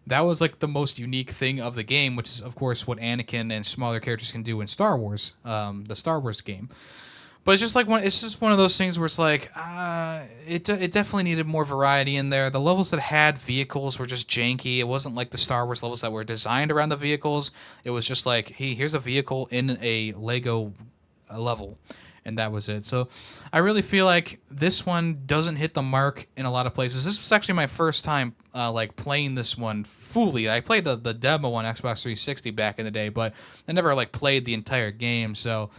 That was like the most unique thing of the game, which is of course what Anakin and smaller characters can do in Star Wars, the Star Wars game. But it's just one of those things where it's like, it definitely needed more variety in there. The levels that had vehicles were just janky. It wasn't like the Star Wars levels that were designed around the vehicles. It was just like, hey, here's a vehicle in a Lego level, and that was it. So I really feel like this one doesn't hit the mark in a lot of places. This was actually my first time playing this one fully. I played the demo on Xbox 360 back in the day, but I never played the entire game. So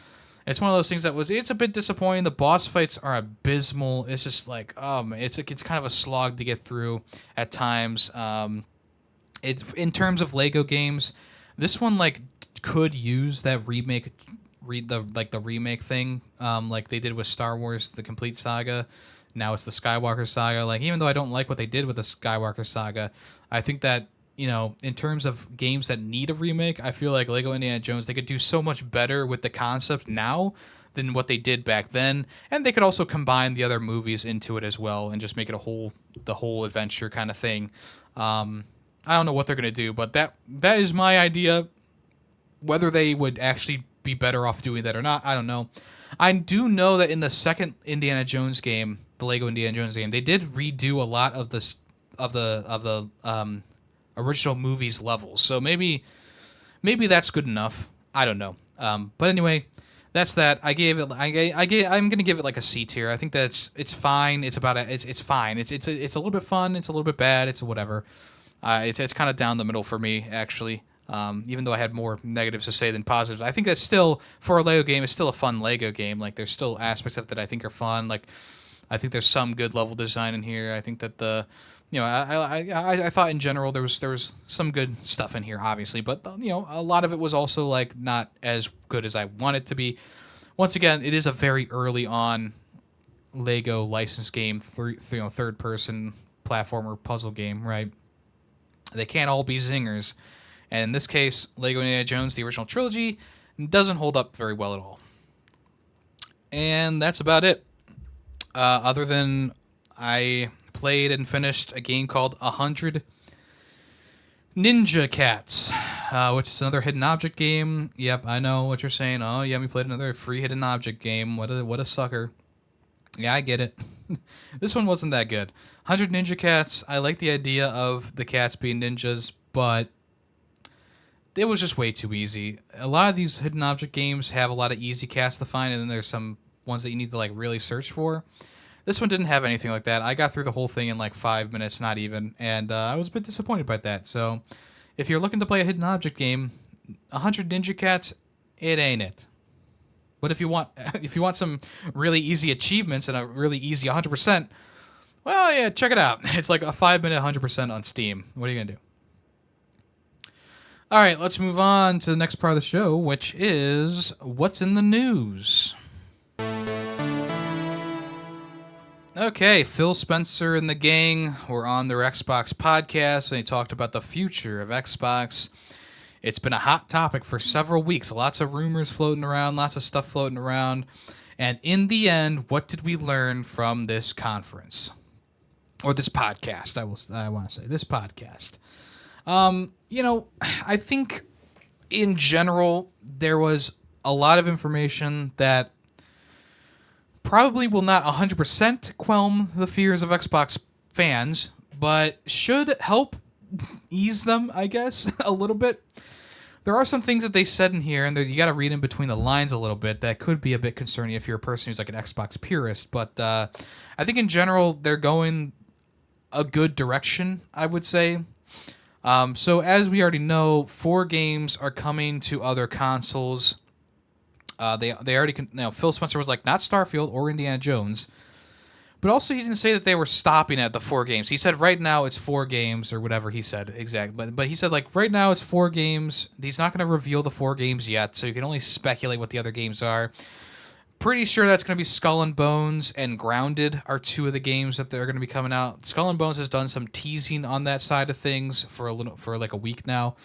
It's one of those things it's a bit disappointing. The boss fights are abysmal. It's just like, it's kind of a slog to get through at times. It's in terms of Lego games, this one like could use that remake, read the remake thing, like they did with Star Wars: The Complete Saga. Now it's the Skywalker Saga. Like, even though I don't like what they did with the Skywalker Saga, I think that, in terms of games that need a remake, I feel like Lego Indiana Jones, they could do so much better with the concept now than what they did back then, and they could also combine the other movies into it as well and just make it the whole adventure kind of thing. I don't know what they're gonna do, but that is my idea. Whether they would actually be better off doing that or not, I don't know. I do know that in the second Indiana Jones game, the Lego Indiana Jones game, they did redo a lot of this of the original movie's levels. So maybe that's good enough. I don't know. But anyway, that's that. I'm gonna give it like a C tier. I think that it's fine. It's fine. It's a little bit fun. It's a little bit bad. It's whatever. It's kind of down the middle for me, actually. Even though I had more negatives to say than positives, I think that's still, for a Lego game, it's still a fun Lego game. Like, there's still aspects of it that I think are fun. Like, I think there's some good level design in here. I think that I thought in general there was some good stuff in here, obviously, but a lot of it was also like not as good as I want it to be. Once again, it is a very early on Lego licensed game, third person platformer puzzle game, right? They can't all be zingers. And in this case, Lego Indiana Jones, the original trilogy, doesn't hold up very well at all. And that's about it. Other than I played and finished a game called 100 Ninja Cats, which is another hidden object game. Yep, I know what you're saying. Oh, yeah, we played another free hidden object game. What a sucker. Yeah, I get it. This one wasn't that good. 100 Ninja Cats, I like the idea of the cats being ninjas, but it was just way too easy. A lot of these hidden object games have a lot of easy cats to find, and then there's some ones that you need to like really search for. This one didn't have anything like that. I got through the whole thing in like 5 minutes, not even, and I was a bit disappointed by that. So, if you're looking to play a hidden object game, 100 Ninja Cats, it ain't it. But if you want some really easy achievements and a really easy 100%, well, yeah, check it out. It's like a 5-minute 100% on Steam. What are you gonna do? All right, let's move on to the next part of the show, which is what's in the news. Okay, Phil Spencer and the gang were on their Xbox podcast, and they talked about the future of Xbox. It's been a hot topic for several weeks. Lots of rumors floating around, lots of stuff floating around. And in the end, what did we learn from this conference? Or this podcast, I want to say. This podcast. I think in general, there was a lot of information that probably will not 100% quell the fears of Xbox fans, but should help ease them, I guess, a little bit. There are some things that they said in here, and you got to read in between the lines a little bit, that could be a bit concerning if you're a person who's like an Xbox purist. But I think in general, they're going a good direction, I would say. So as we already know, 4 games are coming to other consoles. They already Phil Spencer was like, not Starfield or Indiana Jones, but also he didn't say that they were stopping at the 4 games. He said right now it's 4 games or whatever he said exactly. But he said like right now it's 4 games. He's not going to reveal the 4 games yet, so you can only speculate what the other games are. Pretty sure that's going to be Skull and Bones and Grounded are 2 of the games that they're going to be coming out. Skull and Bones has done some teasing on that side of things for like a week now.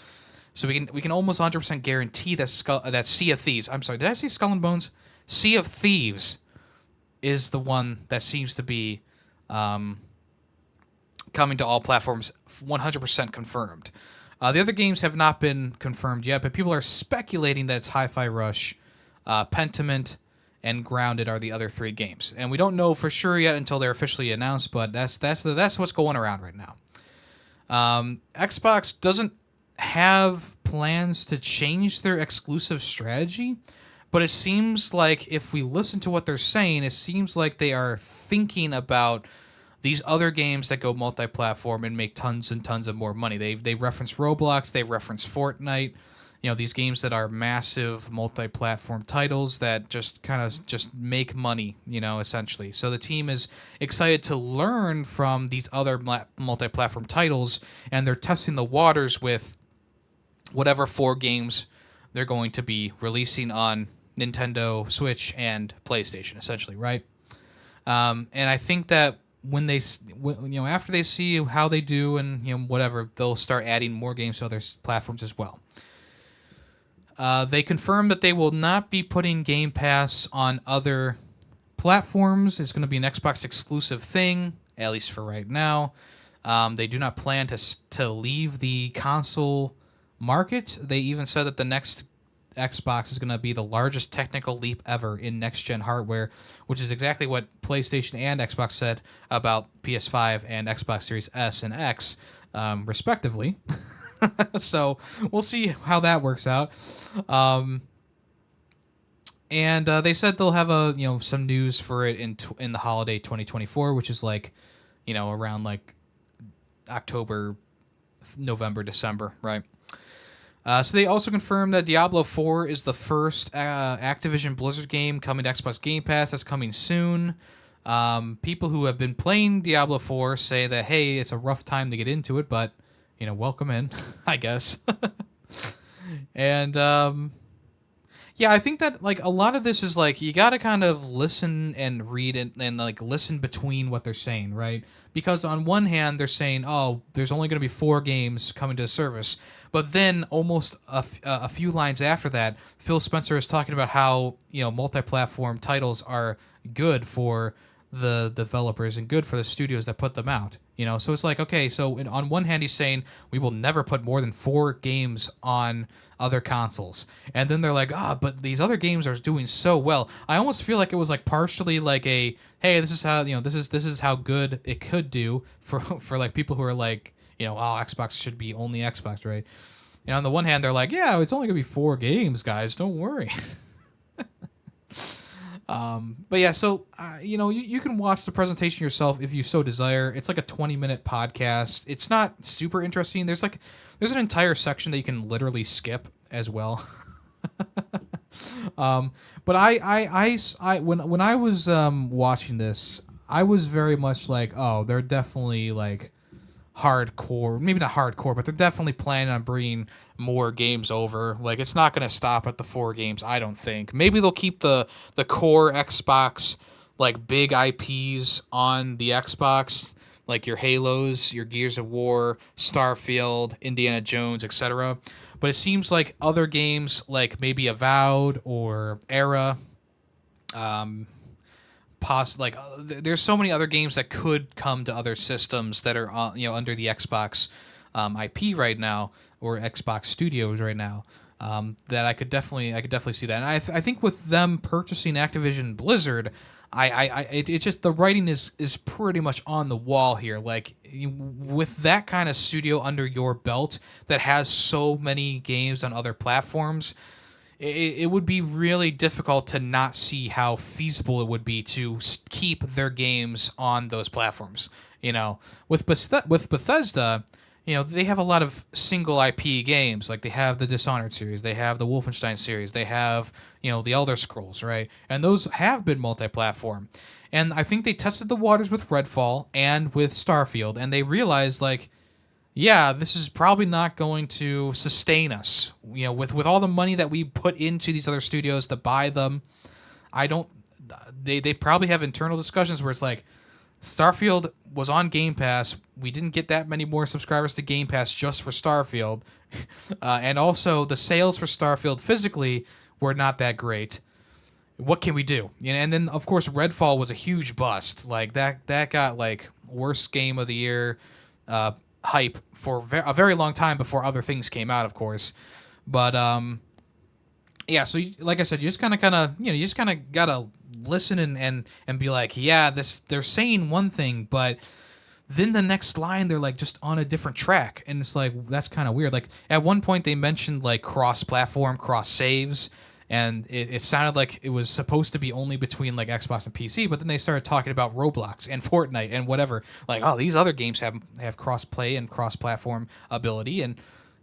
So we can almost 100% guarantee that Sea of Thieves. I'm sorry, did I say Skull and Bones? Sea of Thieves is the one that seems to be coming to all platforms, 100% confirmed. The other games have not been confirmed yet, but people are speculating that it's Hi-Fi Rush, Pentiment, and Grounded are the other 3 games, and we don't know for sure yet until they're officially announced. But that's what's going around right now. Xbox doesn't have plans to change their exclusive strategy, but it seems like if we listen to what they're saying, it seems like they are thinking about these other games that go multi-platform and make tons and tons of more money. They reference Roblox, they reference Fortnite, these games that are massive multi-platform titles that just kind of just make money, essentially. So the team is excited to learn from these other multi-platform titles, and they're testing the waters with whatever 4 games they're going to be releasing on Nintendo Switch and PlayStation, essentially, right? And I think that when after they see how they do and whatever, they'll start adding more games to other platforms as well. They confirmed that they will not be putting Game Pass on other platforms. It's going to be an Xbox exclusive thing, at least for right now. They do not plan to leave the console market. They even said that the next Xbox is going to be the largest technical leap ever in next-gen hardware, which is exactly what PlayStation and Xbox said about PS5 and Xbox Series S and X, respectively. So we'll see how that works out. And they said they'll have some news for it in the holiday 2024, which is like, around like October, November, December, right? So they also confirmed that Diablo 4 is the first Activision Blizzard game coming to Xbox Game Pass. That's coming soon. People who have been playing Diablo 4 say that, hey, it's a rough time to get into it, but, welcome in, I guess. And, yeah, I think that, like, a lot of this is, like, you got to kind of listen and read and, like, listen between what they're saying, right? Because on one hand, they're saying, oh, there's only going to be 4 games coming to the service. But then almost a few lines after that, Phil Spencer is talking about how, multi-platform titles are good for the developers and good for the studios that put them out. So it's like, okay, so on one hand, he's saying we will never put more than 4 games on other consoles. And then they're like, but these other games are doing so well. I almost feel like it was like partially like a, hey, this is how, this is how good it could do for like people who are like, Xbox should be only Xbox, right? On the one hand, they're like, yeah, it's only going to be 4 games, guys. Don't worry. But yeah, so, you can watch the presentation yourself if you so desire. It's like a 20-minute podcast. It's not super interesting. There's an entire section that you can literally skip as well. But when I was watching this, I was very much like, oh, they're definitely like hardcore, maybe not hardcore, but they're definitely planning on bringing more games over. Like, it's not going to stop at the 4 games, I don't think. Maybe they'll keep the core Xbox, like, big IPs on the Xbox, like your Halos, your Gears of War, Starfield, Indiana Jones, etc. But it seems like other games, like maybe Avowed or Era, there's so many other games that could come to other systems that are under the Xbox IP right now, or Xbox Studios right now, that I could definitely see that. And I think with them purchasing Activision Blizzard, it just, the writing is pretty much on the wall here. Like, with that kind of studio under your belt that has so many games on other platforms, it would be really difficult to not see how feasible it would be to keep their games on those platforms. With Bethesda, they have a lot of single IP games. Like, they have the Dishonored series, they have the Wolfenstein series, they have, the Elder Scrolls, right? And those have been multi-platform. And I think they tested the waters with Redfall and with Starfield, and they realized, like, yeah, this is probably not going to sustain us. With all the money that we put into these other studios to buy them, they probably have internal discussions where it's like, Starfield was on Game Pass. We didn't get that many more subscribers to Game Pass just for Starfield. And also, the sales for Starfield physically were not that great. What can we do? And then, of course, Redfall was a huge bust. Like, that got, like, worst game of the year hype for a very long time before other things came out, of course. But, yeah, so like I said, you just kind of gotta listen and be like, yeah, they're saying one thing, but then the next line they're like just on a different track, and it's like, that's kind of weird. Like, at one point they mentioned like cross-platform, cross-saves, and it sounded like it was supposed to be only between like Xbox and PC, but then they started talking about Roblox and Fortnite and whatever. Like, oh, these other games have cross-play and cross-platform ability, and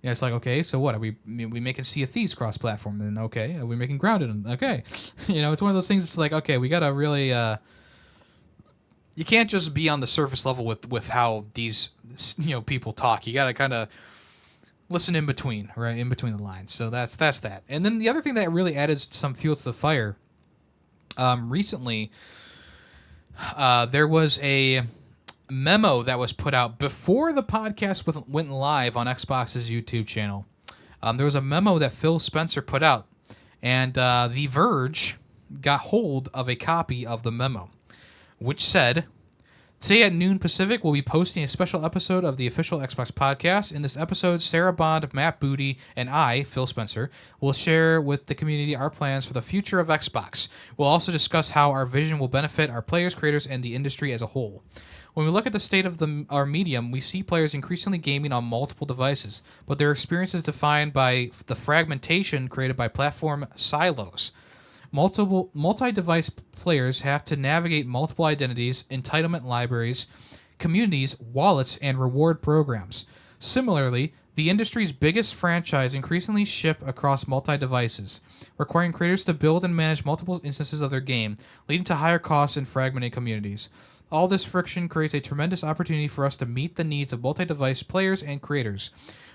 Yeah, it's like, okay, so what? We making Sea of Thieves cross-platform? Then okay, are we making Grounded? Okay, it's one of those things. It's like, okay, we gotta really. You can't just be on the surface level with how these people talk. You gotta kind of listen in between, right, in between the lines. So that's that. And then the other thing that really added some fuel to the fire. Recently, there was a memo that was put out before the podcast went live on Xbox's YouTube channel. There was a memo that Phil Spencer put out, and The Verge got hold of a copy of the memo, which said, "Today at noon Pacific, we'll be posting a special episode of the official Xbox podcast. In this episode, Sarah Bond, Matt Booty, and I, Phil Spencer, will share with the community our plans for the future of Xbox. We'll also discuss how our vision will benefit our players, creators, and the industry as a whole. When we look at the state of our medium, we see players increasingly gaming on multiple devices, but their experience is defined by the fragmentation created by platform silos. Multi-device players have to navigate multiple identities, entitlement libraries, communities, wallets, and reward programs. Similarly, the industry's biggest franchise increasingly ship across multi-devices, requiring creators to build and manage multiple instances of their game, leading to higher costs and fragmented communities. All this friction creates a tremendous opportunity for us to meet the needs of multi-device players and creators.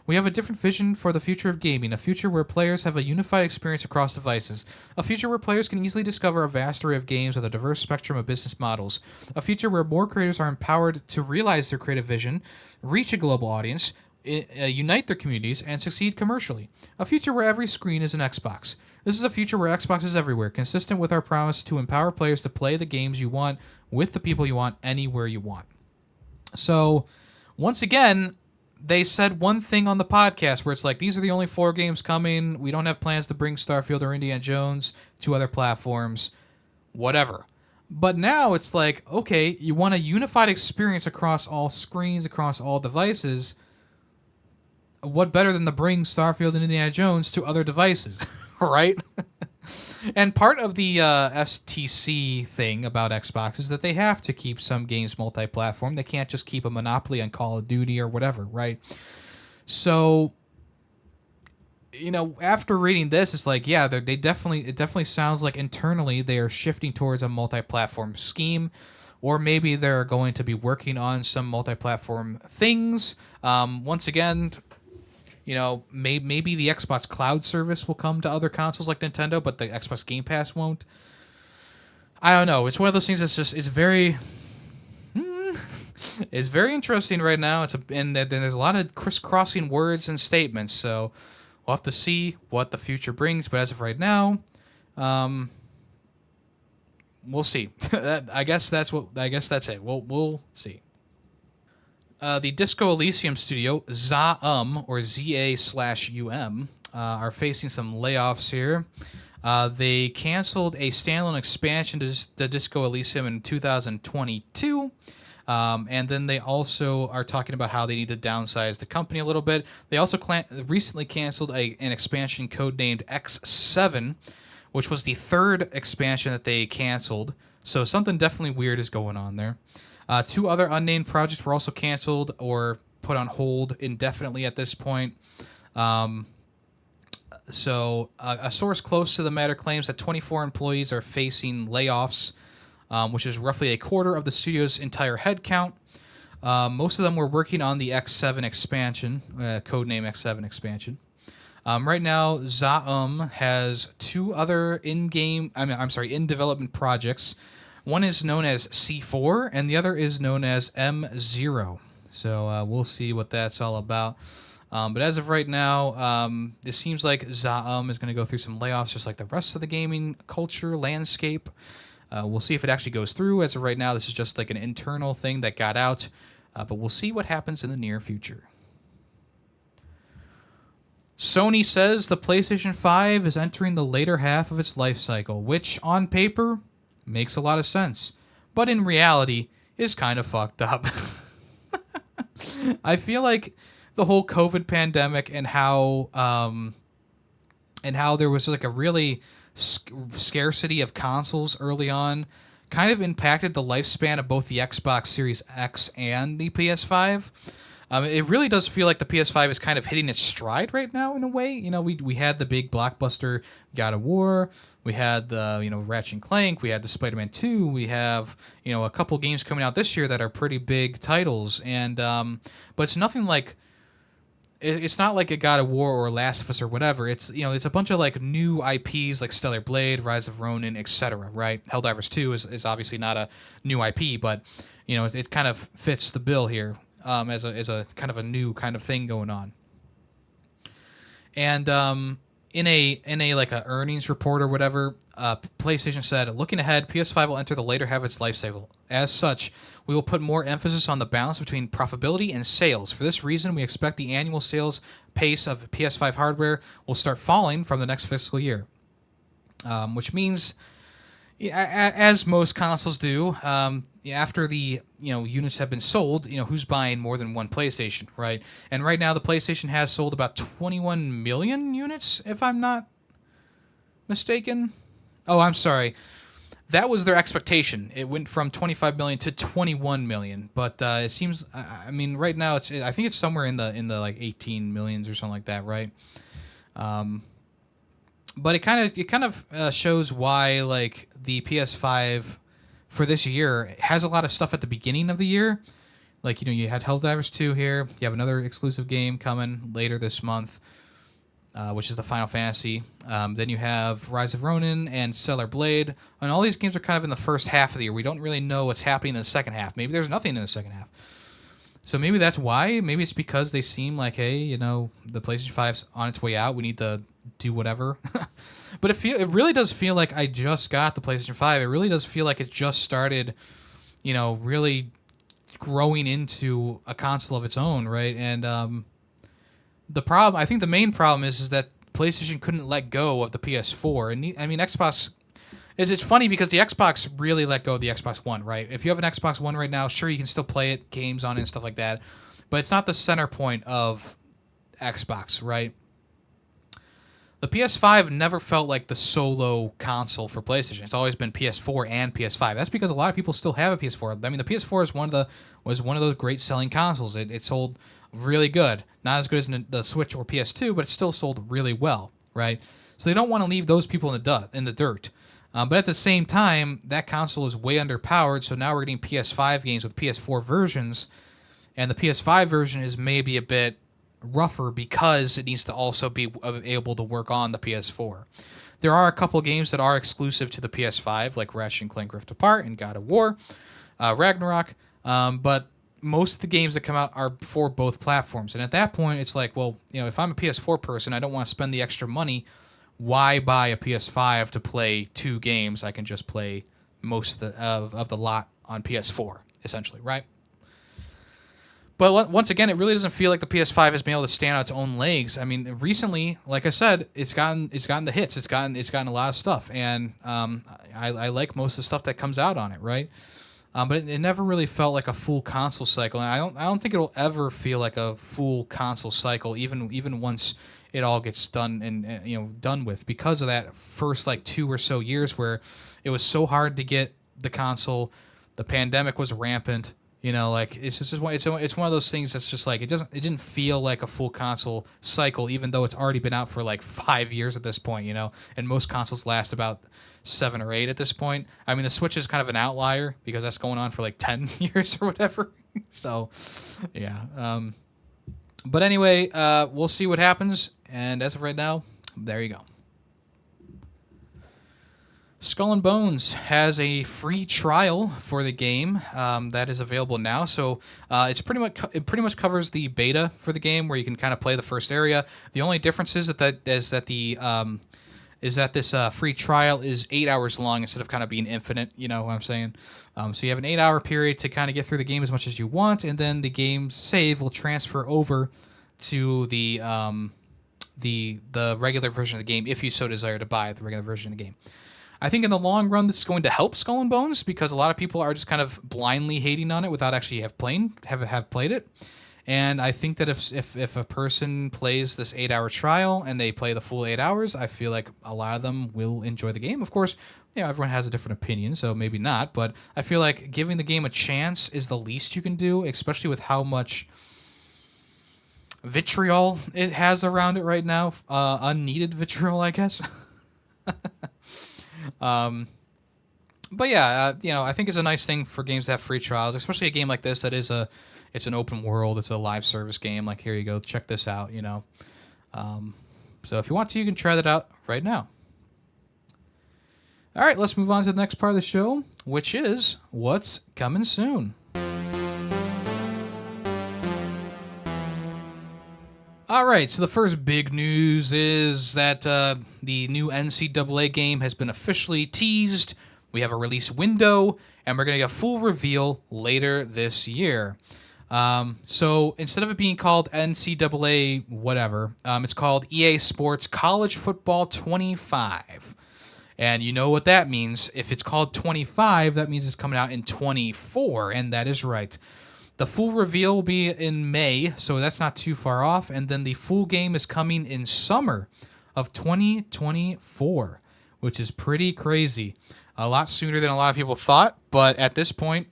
We have a different vision for the future of gaming, a future where players have a unified experience across devices, a future where players can easily discover a vast array of games with a diverse spectrum of business models, a future where more creators are empowered to realize their creative vision, reach a global audience, unite their communities, and succeed commercially. A future where every screen is an Xbox. This is a future where Xbox is everywhere, consistent with our promise to empower players to play the games you want with the people you want anywhere you want." So, once again, they said one thing on the podcast where it's like, these are the only 4 games coming. We don't have plans to bring Starfield or Indiana Jones to other platforms, whatever. But now it's like, okay, you want a unified experience across all screens, across all devices. What better than to bring Starfield and Indiana Jones to other devices, right? And part of the STC thing about Xbox is that they have to keep some games multi-platform. They can't just keep a monopoly on Call of Duty or whatever, right? So, after reading this, it's like, yeah, it definitely sounds like internally they are shifting towards a multi-platform scheme, or maybe they're going to be working on some multi-platform things. Once again, maybe the Xbox Cloud service will come to other consoles like Nintendo, but the Xbox Game Pass won't. I don't know. It's one of those things it's very it's very interesting right now. And then there's a lot of crisscrossing words and statements. So we'll have to see what the future brings. But as of right now, we'll see. I guess that's it. We'll see. The Disco Elysium studio, ZA/UM, or ZA/UM, are facing some layoffs here. They canceled a standalone expansion to the Disco Elysium in 2022. And then they also are talking about how they need to downsize the company a little bit. They also recently canceled an expansion codenamed X7, which was the 3rd expansion that they canceled. So something definitely weird is going on there. 2 other unnamed projects were also canceled or put on hold indefinitely at this point. So a source close to the matter claims that 24 employees are facing layoffs, which is roughly a quarter of the studio's entire headcount. Most of them were working on the X7 expansion, codename X7 expansion. Right now, ZA/UM has 2 other in-development projects. One is known as C4, and the other is known as M0. So we'll see what that's all about. But as of right now, it seems like ZA/UM is going to go through some layoffs, just like the rest of the gaming culture landscape. We'll see if it actually goes through. As of right now, this is just like an internal thing that got out. But we'll see what happens in the near future. Sony says the PlayStation 5 is entering the later half of its life cycle, which on paper makes a lot of sense, but in reality is kind of fucked up. I feel like the whole COVID pandemic and how there was like a really scarcity of consoles early on kind of impacted the lifespan of both the Xbox Series X and the PS5. It really does feel like the PS5 is kind of hitting its stride right now in a way. We had the big blockbuster God of War, we had the Ratchet and Clank, we had the Spider-Man 2, we have a couple games coming out this year that are pretty big titles, and but it's nothing like it's not like a God of War or Last of Us or whatever. It's a bunch of like new IPs like Stellar Blade, Rise of Ronin, etc. Right? Helldivers 2 is obviously not a new IP, but it kind of fits the bill here as a kind of a new kind of thing going on. And in a like a earnings report or whatever, PlayStation said, looking ahead, PS5 will enter the later half of its life cycle. As such, we will put more emphasis on the balance between profitability and sales. For this reason, we expect the annual sales pace of PS5 hardware will start falling from the next fiscal year, which means, as most consoles do, after the units have been sold, who's buying more than one PlayStation, right? And right now, the PlayStation has sold about 21 million units, if I'm not mistaken. Oh, I'm sorry. That was their expectation. It went from 25 million to 21 million, but it seems. I mean, right now I think it's somewhere in the like 18 millions or something like that, right? But it kind of shows why like the PS5 for this year has a lot of stuff at the beginning of the year. Like you had Helldivers 2 here. You have another exclusive game coming later this month, which is the Final Fantasy. Then you have Rise of Ronin and Stellar Blade, and all these games are kind of in the first half of the year. We don't really know what's happening in the second half. Maybe there's nothing in the second half. So maybe that's why. Maybe it's because they seem like, hey, the PlayStation 5's on its way out. We need to do whatever. But it really does feel like I just got the PlayStation 5. It really does feel like it just started, really growing into a console of its own, right? And I think the main problem is that PlayStation couldn't let go of the PS4. And I mean, Xbox. It's funny because the Xbox really let go of the Xbox One, right? If you have an Xbox One right now, sure, you can still play it, games on it and stuff like that, but it's not the center point of Xbox, right? The PS5 never felt like the solo console for PlayStation. It's always been PS4 and PS5. That's because a lot of people still have a PS4. I mean, the PS4 was one of those great selling consoles. It sold really good. Not as good as the Switch or PS2, but it still sold really well, right? So they don't want to leave those people in the dirt. But at the same time, that console is way underpowered, so now we're getting PS5 games with PS4 versions, and the PS5 version is maybe a bit rougher because it needs to also be able to work on the PS4. There are a couple games that are exclusive to the PS5, like Ratchet and Clank Rift Apart and God of War, Ragnarok, but most of the games that come out are for both platforms. And at that point, it's like, well, if I'm a PS4 person, I don't want to spend the extra money. Why buy a PS5 to play two games? I can just play most of the lot on PS4, essentially, right? But once again, it really doesn't feel like the PS5 has been able to stand on its own legs. I mean, recently, like I said, it's gotten the hits. It's gotten a lot of stuff, and I like most of the stuff that comes out on it, right? But it never really felt like a full console cycle, and I don't think it'll ever feel like a full console cycle, even once it all gets done and done with, because of that first like 2 or so years where it was so hard to get the console. The pandemic was rampant. Like it's one of those things that's just like it didn't feel like a full console cycle, even though it's already been out for like 5 years at this point, and most consoles last about 7 or 8 at this point. I mean, the Switch is kind of an outlier because that's going on for like 10 years or whatever. So, yeah. But anyway, we'll see what happens. And as of right now, there you go. Skull and Bones has a free trial for the game that is available now. So it pretty much covers the beta for the game, where you can kind of play the first area. The only difference is that this free trial is 8 hours long instead of kind of being infinite. You know what I'm saying? So you have an 8-hour period to kind of get through the game as much as you want, and then the game save will transfer over to the regular version of the game if you so desire to buy the regular version of the game. I think in the long run, this is going to help Skull and Bones because a lot of people are just kind of blindly hating on it without actually have played it. And I think that if a person plays this 8-hour trial and they play the full 8 hours, I feel like a lot of them will enjoy the game. Of course, everyone has a different opinion, so maybe not. But I feel like giving the game a chance is the least you can do, especially with how much vitriol it has around it right now. Unneeded vitriol, I guess. But yeah, I think it's a nice thing for games to have free trials, especially a game like this that is it's an open world, it's a live service game. Like, here you go, check this out. So if you want to, you can try that out right now. All right, let's move on to the next part of the show, which is what's coming soon. All right, so the first big news is that the new NCAA game has been officially teased. We have a release window, and we're going to get a full reveal later this year. So instead of it being called NCAA whatever, it's called EA Sports College Football 25. And you know what that means. If it's called 25, that means it's coming out in 24, and that is right. The full reveal will be in May, so that's not too far off. And then the full game is coming in summer of 2024, which is pretty crazy. A lot sooner than a lot of people thought, but at this point,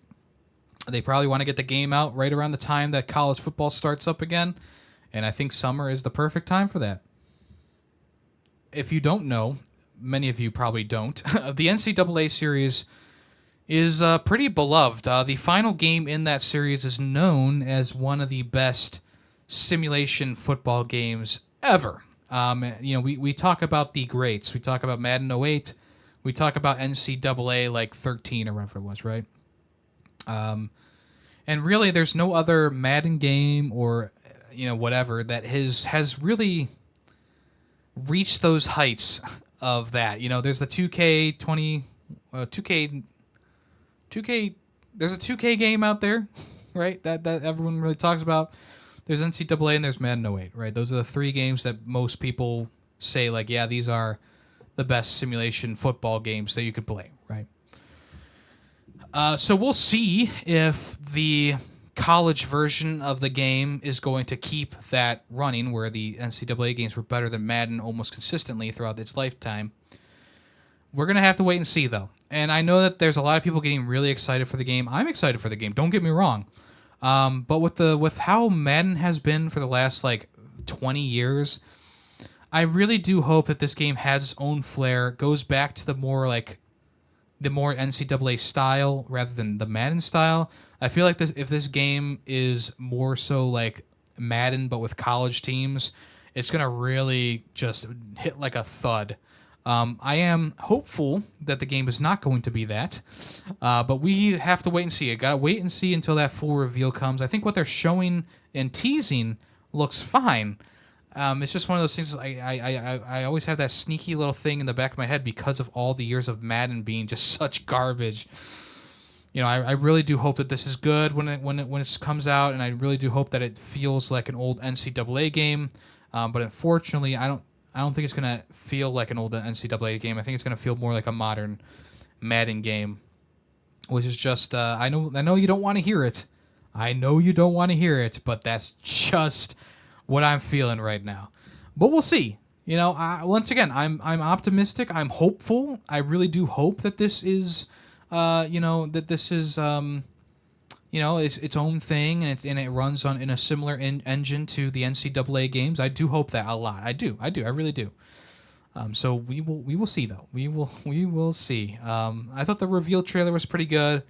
they probably want to get the game out right around the time that college football starts up again. And I think summer is the perfect time for that. If you don't know, many of you probably don't, the NCAA series is pretty beloved. The final game in that series is known as one of the best simulation football games ever. We talk about the greats. We talk about Madden 08. We talk about NCAA like 13 or whatever it was, right? And really, there's no other Madden game or whatever that has really reached those heights of that. There's the 2K20, 2K. There's a 2K game out there, right? That everyone really talks about. There's NCAA and there's Madden 08, right? Those are the three games that most people say, like, yeah, these are the best simulation football games that you could play, right? So we'll see if the college version of the game is going to keep that running, where the NCAA games were better than Madden almost consistently throughout its lifetime. We're going to have to wait and see, though. And I know that there's a lot of people getting really excited for the game. I'm excited for the game. Don't get me wrong. But with how Madden has been for the last, 20 years, I really do hope that this game has its own flair, goes back to the more NCAA style rather than the Madden style. I feel like if this game is more so like Madden but with college teams, it's going to really just hit like a thud. I am hopeful that the game is not going to be that, but we have to wait and see. I gotta wait and see until that full reveal comes. I think what they're showing and teasing looks fine. It's just one of those things. I always have that sneaky little thing in the back of my head because of all the years of Madden being just such garbage. I really do hope that this is good when it comes out, and I really do hope that it feels like an old NCAA game. But unfortunately, I don't think it's gonna feel like an old NCAA game. I think it's gonna feel more like a modern Madden game, which is just I know you don't want to hear it. I know you don't want to hear it, but that's just what I'm feeling right now. But we'll see. Once again, I'm optimistic. I'm hopeful. I really do hope that this is, it's its own thing, and it runs in a similar engine to the NCAA games. I do hope that a lot. I do. I really do. So we will see, though. We will see. I thought the reveal trailer was pretty good.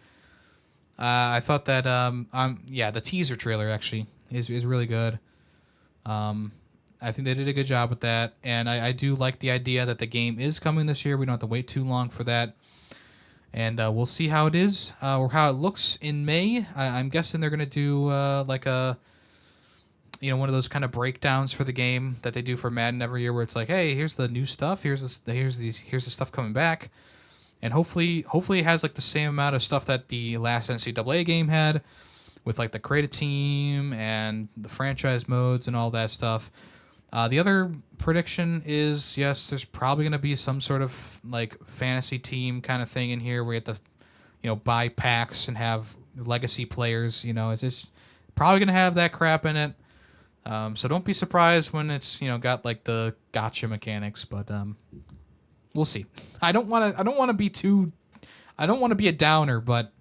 I thought that the teaser trailer actually is really good. I think they did a good job with that, and I do like the idea that the game is coming this year. We don't have to wait too long for that. And we'll see how it is or how it looks in May. I'm guessing they're going to do one of those kind of breakdowns for the game that they do for Madden every year, where it's like, hey, here's the new stuff, here's the stuff coming back, and hopefully it has like the same amount of stuff that the last NCAA game had, with like the create a team and the franchise modes and all that stuff. The other prediction is, yes, there's probably going to be some sort of like fantasy team kind of thing in here where you have to, buy packs and have legacy players. It's just probably going to have that crap in it. So don't be surprised when it's, got like the gotcha mechanics, but we'll see. I don't want to be a downer, but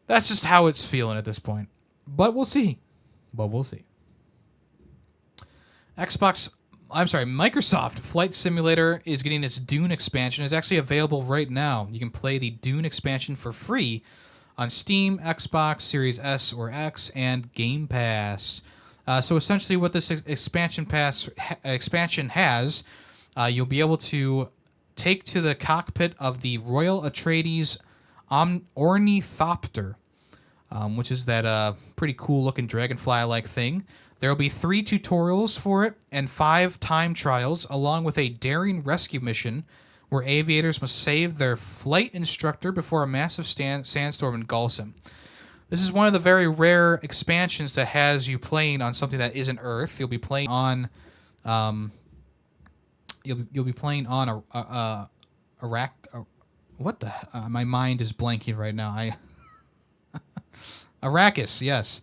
that's just how it's feeling at this point. But we'll see. Xbox, I'm sorry, Microsoft Flight Simulator is getting its Dune expansion. It's actually available right now. You can play the Dune expansion for free on Steam, Xbox Series S or X, and Game Pass. So essentially, what this expansion has, you'll be able to take to the cockpit of the Royal Atreides Ornithopter, which is that pretty cool looking dragonfly-like thing. There will be 3 tutorials for it and 5 time trials, along with a daring rescue mission where aviators must save their flight instructor before a massive sandstorm engulfs him. This is one of the very rare expansions that has you playing on something that isn't Earth. You'll be playing on, you'll be playing on Iraq. What the? My mind is blanking right now. Arrakis, yes.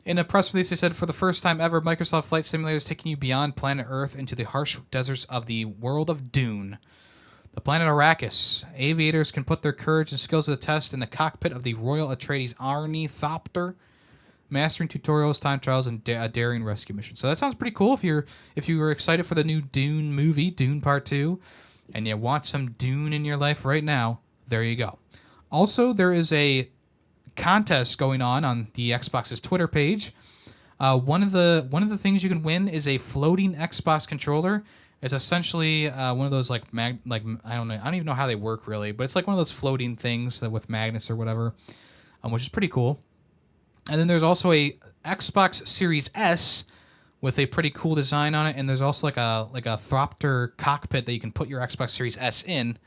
In a press release, they said, for the first time ever, Microsoft Flight Simulator is taking you beyond planet Earth into the harsh deserts of the world of Dune. The planet Arrakis. Aviators can put their courage and skills to the test in the cockpit of the Royal Atreides Ornithopter, mastering tutorials, time trials, and a daring rescue mission. So that sounds pretty cool. If you were excited for the new Dune movie, Dune Part 2, and you want some Dune in your life right now, there you go. Also, there is a contest going on the Xbox's Twitter page. One of the things you can win is a floating Xbox controller. It's essentially one of those like I don't even know how they work really, but it's like one of those floating things that with magnets or whatever, which is pretty cool. And then there's also a Xbox Series S with a pretty cool design on it, and there's also like a Thropter cockpit that you can put your Xbox Series S in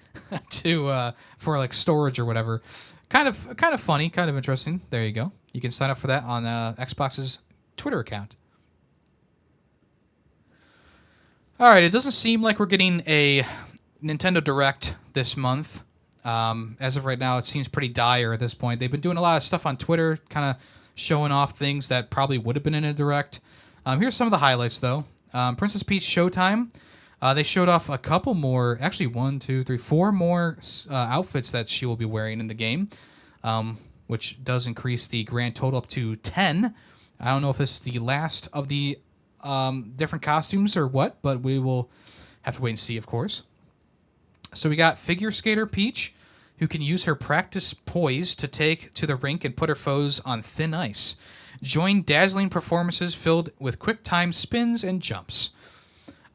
to for like storage or whatever. Kind of funny, kind of interesting. There you go. You can sign up for that on Xbox's Twitter account. All right, it doesn't seem like we're getting a Nintendo Direct this month. As of right now, it seems pretty dire at this point. They've been doing a lot of stuff on Twitter, kind of showing off things that probably would have been in a Direct. Here's some of the highlights, though. Princess Peach Showtime. They showed off a couple more, actually 4 more outfits that she will be wearing in the game, which does increase the grand total up to 10. I don't know if this is the last of the different costumes or what, but we will have to wait and see, of course. So we got figure skater Peach, who can use her practice poise to take to the rink and put her foes on thin ice. Join dazzling performances filled with quick time spins and jumps.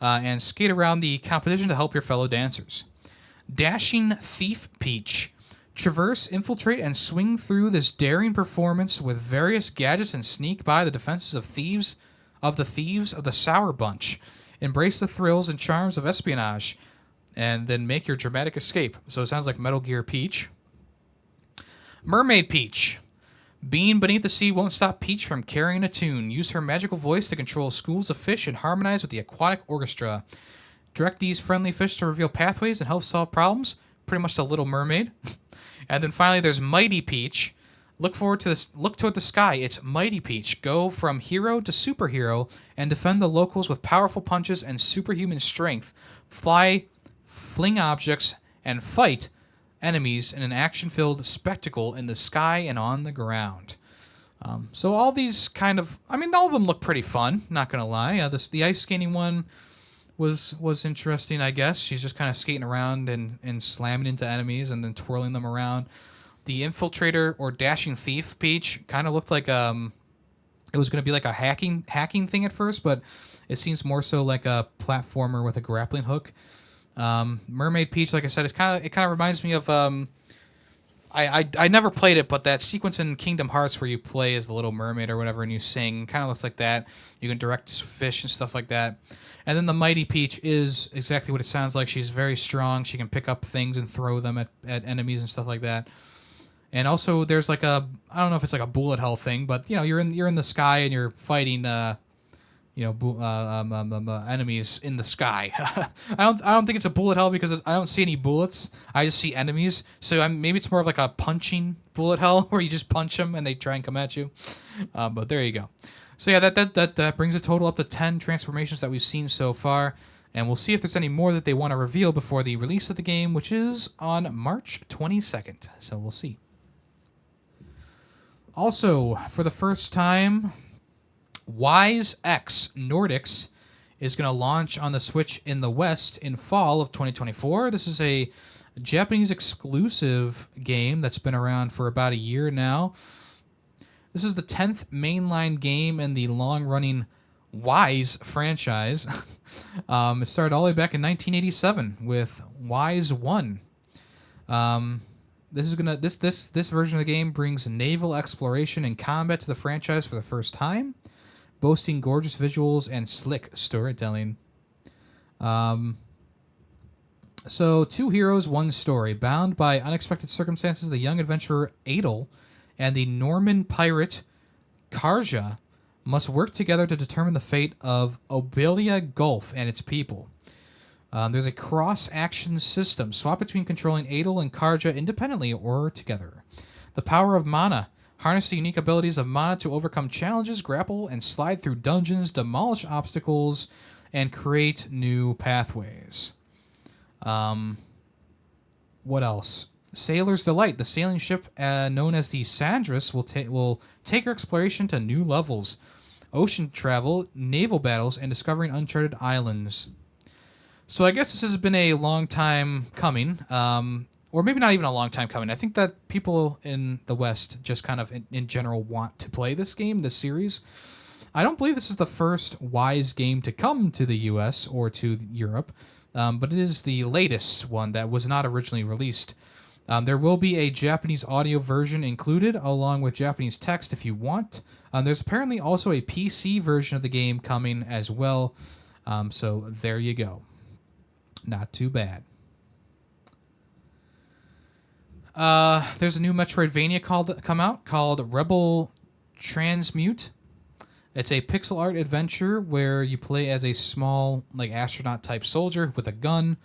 And skate around the competition to help your fellow dancers. Dashing Thief Peach. Traverse, infiltrate, and swing through this daring performance with various gadgets and sneak by the defenses of the thieves of the Sour Bunch. Embrace the thrills and charms of espionage, and then make your dramatic escape. So it sounds like Metal Gear Peach. Mermaid Peach. Being beneath the sea won't stop Peach from carrying a tune. Use her magical voice to control schools of fish and harmonize with the aquatic orchestra. Direct these friendly fish to reveal pathways and help solve problems. Pretty much the Little Mermaid. And then finally, there's Mighty Peach. Look toward the sky. It's Mighty Peach. Go from hero to superhero and defend the locals with powerful punches and superhuman strength. Fly, fling objects, and fight enemies in an action-filled spectacle in the sky and on the ground. So all these all of them look pretty fun, not gonna lie. The ice skating one was interesting, I guess. She's just kind of skating around and slamming into enemies and then twirling them around. The infiltrator or dashing thief Peach kind of looked like it was gonna be like a hacking thing at first, but it seems more so like a platformer with a grappling hook. Mermaid Peach, like I said, it kind of reminds me of I never played it, but that sequence in Kingdom Hearts where you play as the Little Mermaid or whatever and you sing kind of looks like that. You can direct fish and stuff like that. And then the Mighty Peach is exactly what it sounds like. She's very strong. She can pick up things and throw them at enemies and stuff like that. And also there's like I don't know if it's like a bullet hell thing, but you know, you're in the sky and you're fighting enemies in the sky. I don't think it's a bullet hell because I don't see any bullets. I just see enemies. So maybe it's more of like a punching bullet hell where you just punch them and they try and come at you. But there you go. So yeah, that brings the total up to 10 transformations that we've seen so far. And we'll see if there's any more that they want to reveal before the release of the game, which is on March 22nd. So we'll see. Also, for the first time, Wise X Nordics is going to launch on the Switch in the West in fall of 2024. This is a Japanese exclusive game that's been around for about a year now. This is the 10th mainline game in the long-running Wise franchise. It started all the way back in 1987 with Wise 1. This version of the game brings naval exploration and combat to the franchise for the first time, boasting gorgeous visuals and slick storytelling. So, two heroes, one story. Bound by unexpected circumstances, the young adventurer Adel and the Norman pirate Karja must work together to determine the fate of Obelia Gulf and its people. There's a cross-action system. Swap between controlling Adel and Karja independently or together. The power of mana. Harness the unique abilities of mana to overcome challenges, grapple, and slide through dungeons, demolish obstacles, and create new pathways. What else? Sailor's Delight. The sailing ship known as the Sandris will take your exploration to new levels. Ocean travel, naval battles, and discovering uncharted islands. So I guess this has been a long time coming, or maybe not even a long time coming. I think that people in the West just kind of in general want to play this game, this series. I don't believe this is the first Wise game to come to the U.S. or to Europe, but it is the latest one that was not originally released. There will be a Japanese audio version included, along with Japanese text if you want. There's apparently also a PC version of the game coming as well. So there you go. Not too bad. There's a new Metroidvania come out called Rebel Transmute. It's a pixel art adventure where you play as a small, like, astronaut type soldier with a gun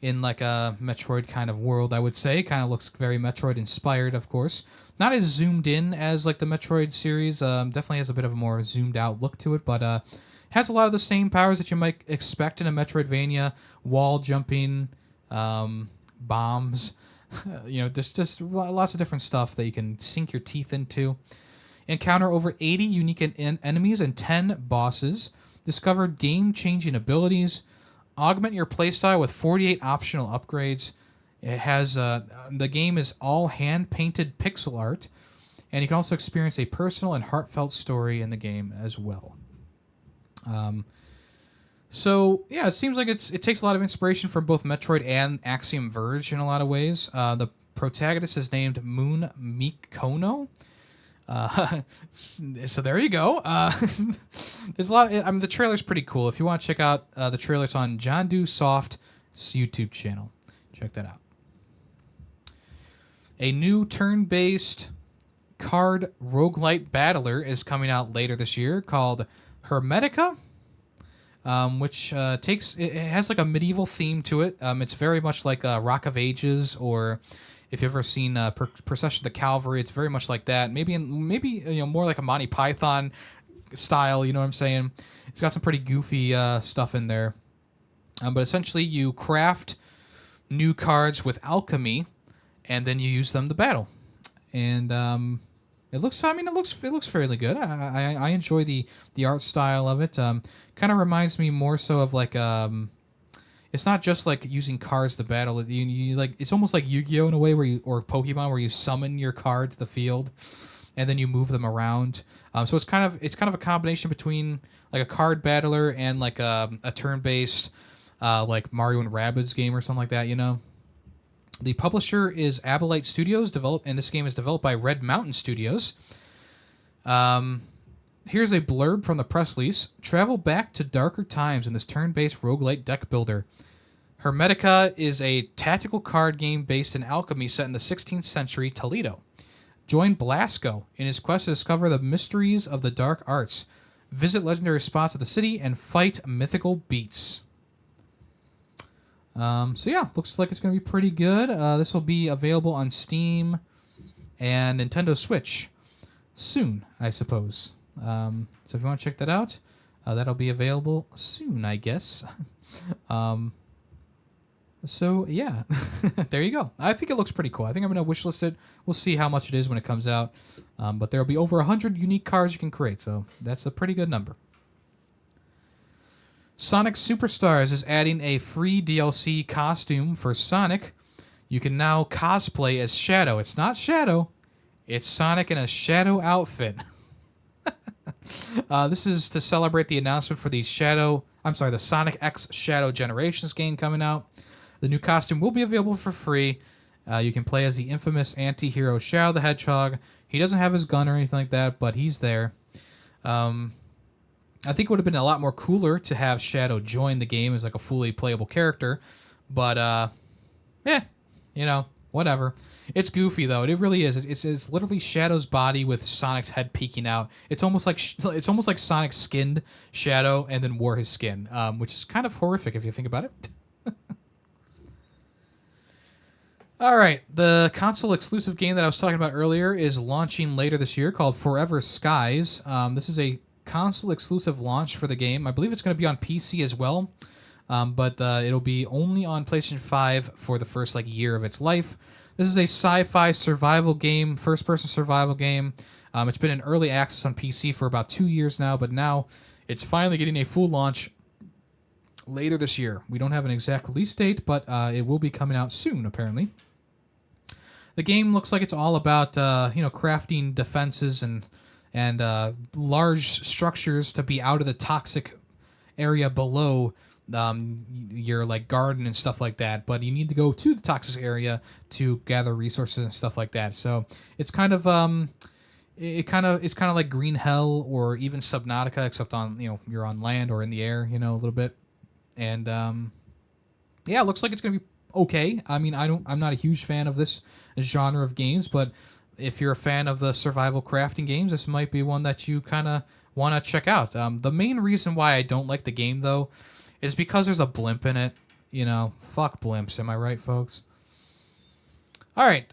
in like a Metroid kind of world, I would say. Kind of looks very Metroid inspired, of course. Not as zoomed in as like the Metroid series. Definitely has a bit of a more zoomed out look to it, but has a lot of the same powers that you might expect in a Metroidvania. Wall jumping, bombs, just lots of different stuff that you can sink your teeth into. Encounter over 80 unique enemies and 10 bosses. Discover game-changing abilities. Augment your playstyle with 48 optional upgrades. It has the game is all hand-painted pixel art, and you can also experience a personal and heartfelt story in the game as well. So yeah, it seems like it takes a lot of inspiration from both Metroid and Axiom Verge in a lot of ways. The protagonist is named Moon Mikono. So there you go. There's a lot. The trailer's pretty cool. If you want to check out the trailer, it's on John Doe Soft's YouTube channel. Check that out. A new turn-based card roguelite battler is coming out later this year called Hermetica, which it has like a medieval theme to it. It's very much like Rock of Ages, or if you've ever seen Procession of the Calvary, it's very much like that. Maybe more like a Monty Python style. You know what I'm saying? It's got some pretty goofy stuff in there. But essentially, you craft new cards with alchemy, and then you use them to battle. And it looks fairly good. I enjoy the art style of it. Kind of reminds me more so of like it's not just like using cards to battle. It's almost like Yu-Gi-Oh in a way, or Pokemon, where you summon your card to the field, and then you move them around. So it's kind of a combination between like a card battler and like a turn-based like Mario and Rabbids game or something like that. The publisher is Abolite Studios, and this game is developed by Red Mountain Studios. Here's a blurb from the press release. Travel back to darker times in this turn-based roguelite deck builder. Hermetica is a tactical card game based in alchemy set in the 16th century Toledo. Join Blasco in his quest to discover the mysteries of the dark arts. Visit legendary spots of the city and fight mythical beasts. So yeah, looks like it's going to be pretty good. This will be available on Steam and Nintendo Switch soon, I suppose. So if you want to check that out, that'll be available soon, I guess. So yeah, there you go. I think it looks pretty cool. I think I'm going to wishlist it. We'll see how much it is when it comes out. But there will be over 100 unique cards you can create, so that's a pretty good number. Sonic Superstars is adding a free DLC costume for Sonic. You can now cosplay as Shadow. It's not Shadow, it's Sonic in a Shadow outfit. This is to celebrate the announcement for the the Sonic X Shadow Generations game coming out. The new costume will be available for free. You can play as the infamous anti-hero Shadow the Hedgehog. He doesn't have his gun or anything like that, but he's there. I think it would have been a lot more cooler to have Shadow join the game as like a fully playable character, but whatever. It's goofy though. It really is. It's literally Shadow's body with Sonic's head peeking out. It's almost like Sonic skinned Shadow and then wore his skin, which is kind of horrific if you think about it. All right, the console exclusive game that I was talking about earlier is launching later this year, called Forever Skies. This is a console exclusive launch for the game. I believe it's going to be on PC as well, but it'll be only on PlayStation 5 for the first year of its life. This is a sci-fi survival game, first-person survival game. It's been in early access on PC for about 2 years now, but now it's finally getting a full launch later this year. We don't have an exact release date, but it will be coming out soon, apparently. The game looks like it's all about crafting defenses and large structures to be out of the toxic area below your garden and stuff like that. But you need to go to the toxic area to gather resources and stuff like that. So it's kind of it's kind of like Green Hell or even Subnautica, except on you're on land or in the air, a little bit. And it looks like it's gonna be okay. I mean, I'm not a huge fan of this genre of games, but if you're a fan of the survival crafting games, this might be one that you kind of want to check out. The main reason why I don't like the game, though, is because there's a blimp in it. Fuck blimps, am I right, folks? All right,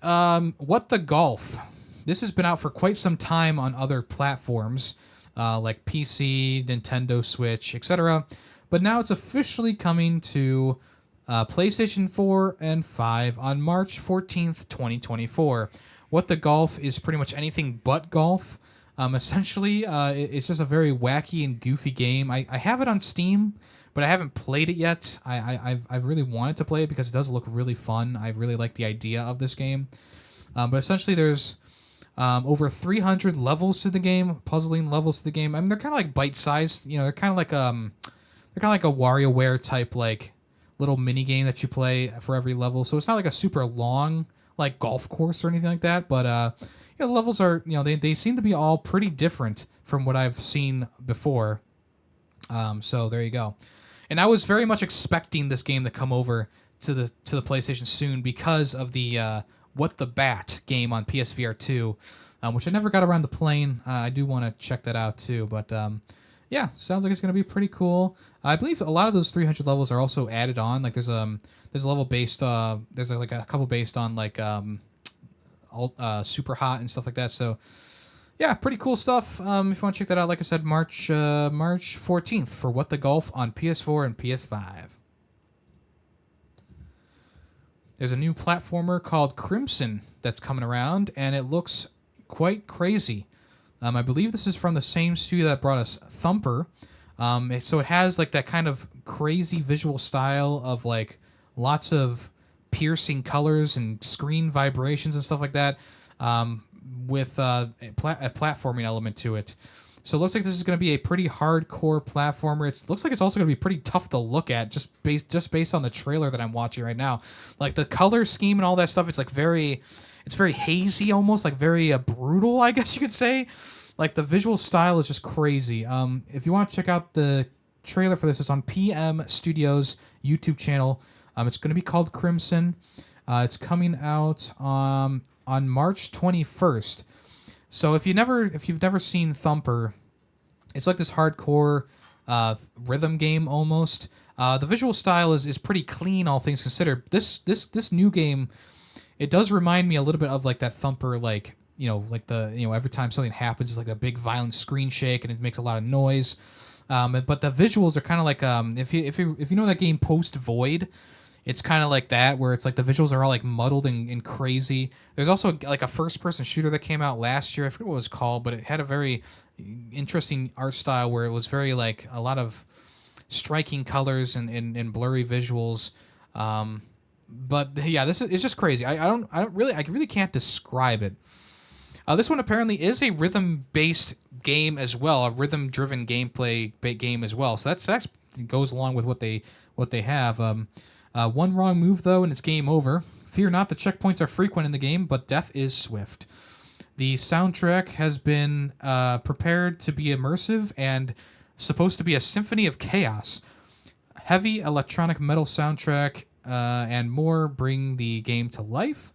What the Golf? This has been out for quite some time on other platforms, like PC, Nintendo Switch, etc., but now it's officially coming to PlayStation 4 and 5 on March 14th, 2024. What the Golf is pretty much anything but golf. Essentially, it's just a very wacky and goofy game. I have it on Steam, but I haven't played it yet. I really wanted to play it because it does look really fun. I really like the idea of this game. But essentially, there's over 300 levels to the game, puzzling levels to the game. I mean, they're kind of like bite-sized. They're kind of like a WarioWare type little mini game that you play for every level. So it's not like a super long golf course or anything like that. But the levels are they seem to be all pretty different from what I've seen before. So there you go. And I was very much expecting this game to come over to the PlayStation soon because of the What the Bat game on PSVR 2, which I never got around to playing. I do want to check that out too. But sounds like it's going to be pretty cool. I believe a lot of those 300 levels are also added on. There's a level based there's a couple based on Super Hot and stuff like that. So yeah, pretty cool stuff. If you want to check that out, like I said, March 14th for What the Golf on PS4 and PS5. There's a new platformer called Crimson that's coming around, and it looks quite crazy. I believe this is from the same studio that brought us Thumper. So it has that kind of crazy visual style of lots of piercing colors and screen vibrations and stuff like that, with a platforming element to it. So it looks like this is going to be a pretty hardcore platformer. It looks like it's also going to be pretty tough to look at just based on the trailer that I'm watching right now. The color scheme and all that stuff, it's very hazy almost, very brutal, I guess you could say. The visual style is just crazy. If you want to check out the trailer for this, it's on PM Studios' YouTube channel. It's going to be called Crimson. It's coming out on March 21st. So if you've never seen Thumper, it's like this hardcore rhythm game almost. The visual style is pretty clean, all things considered. This new game, it does remind me a little bit of that Thumper, every time something happens, it's a big violent screen shake and it makes a lot of noise. But the visuals are kind of if you know that game Post Void, it's kind of like that, where it's the visuals are all muddled and crazy. There's also a first person shooter that came out last year. I forget what it was called, but it had a very interesting art style where it was very a lot of striking colors and blurry visuals. But yeah, this is it's just crazy. I really can't describe it. This one apparently is a rhythm-based game as well, a rhythm-driven gameplay game as well. So that's goes along with what they have. One wrong move though, and it's game over. Fear not, the checkpoints are frequent in the game, but death is swift. The soundtrack has been prepared to be immersive and supposed to be a symphony of chaos. Heavy electronic metal soundtrack and more bring the game to life.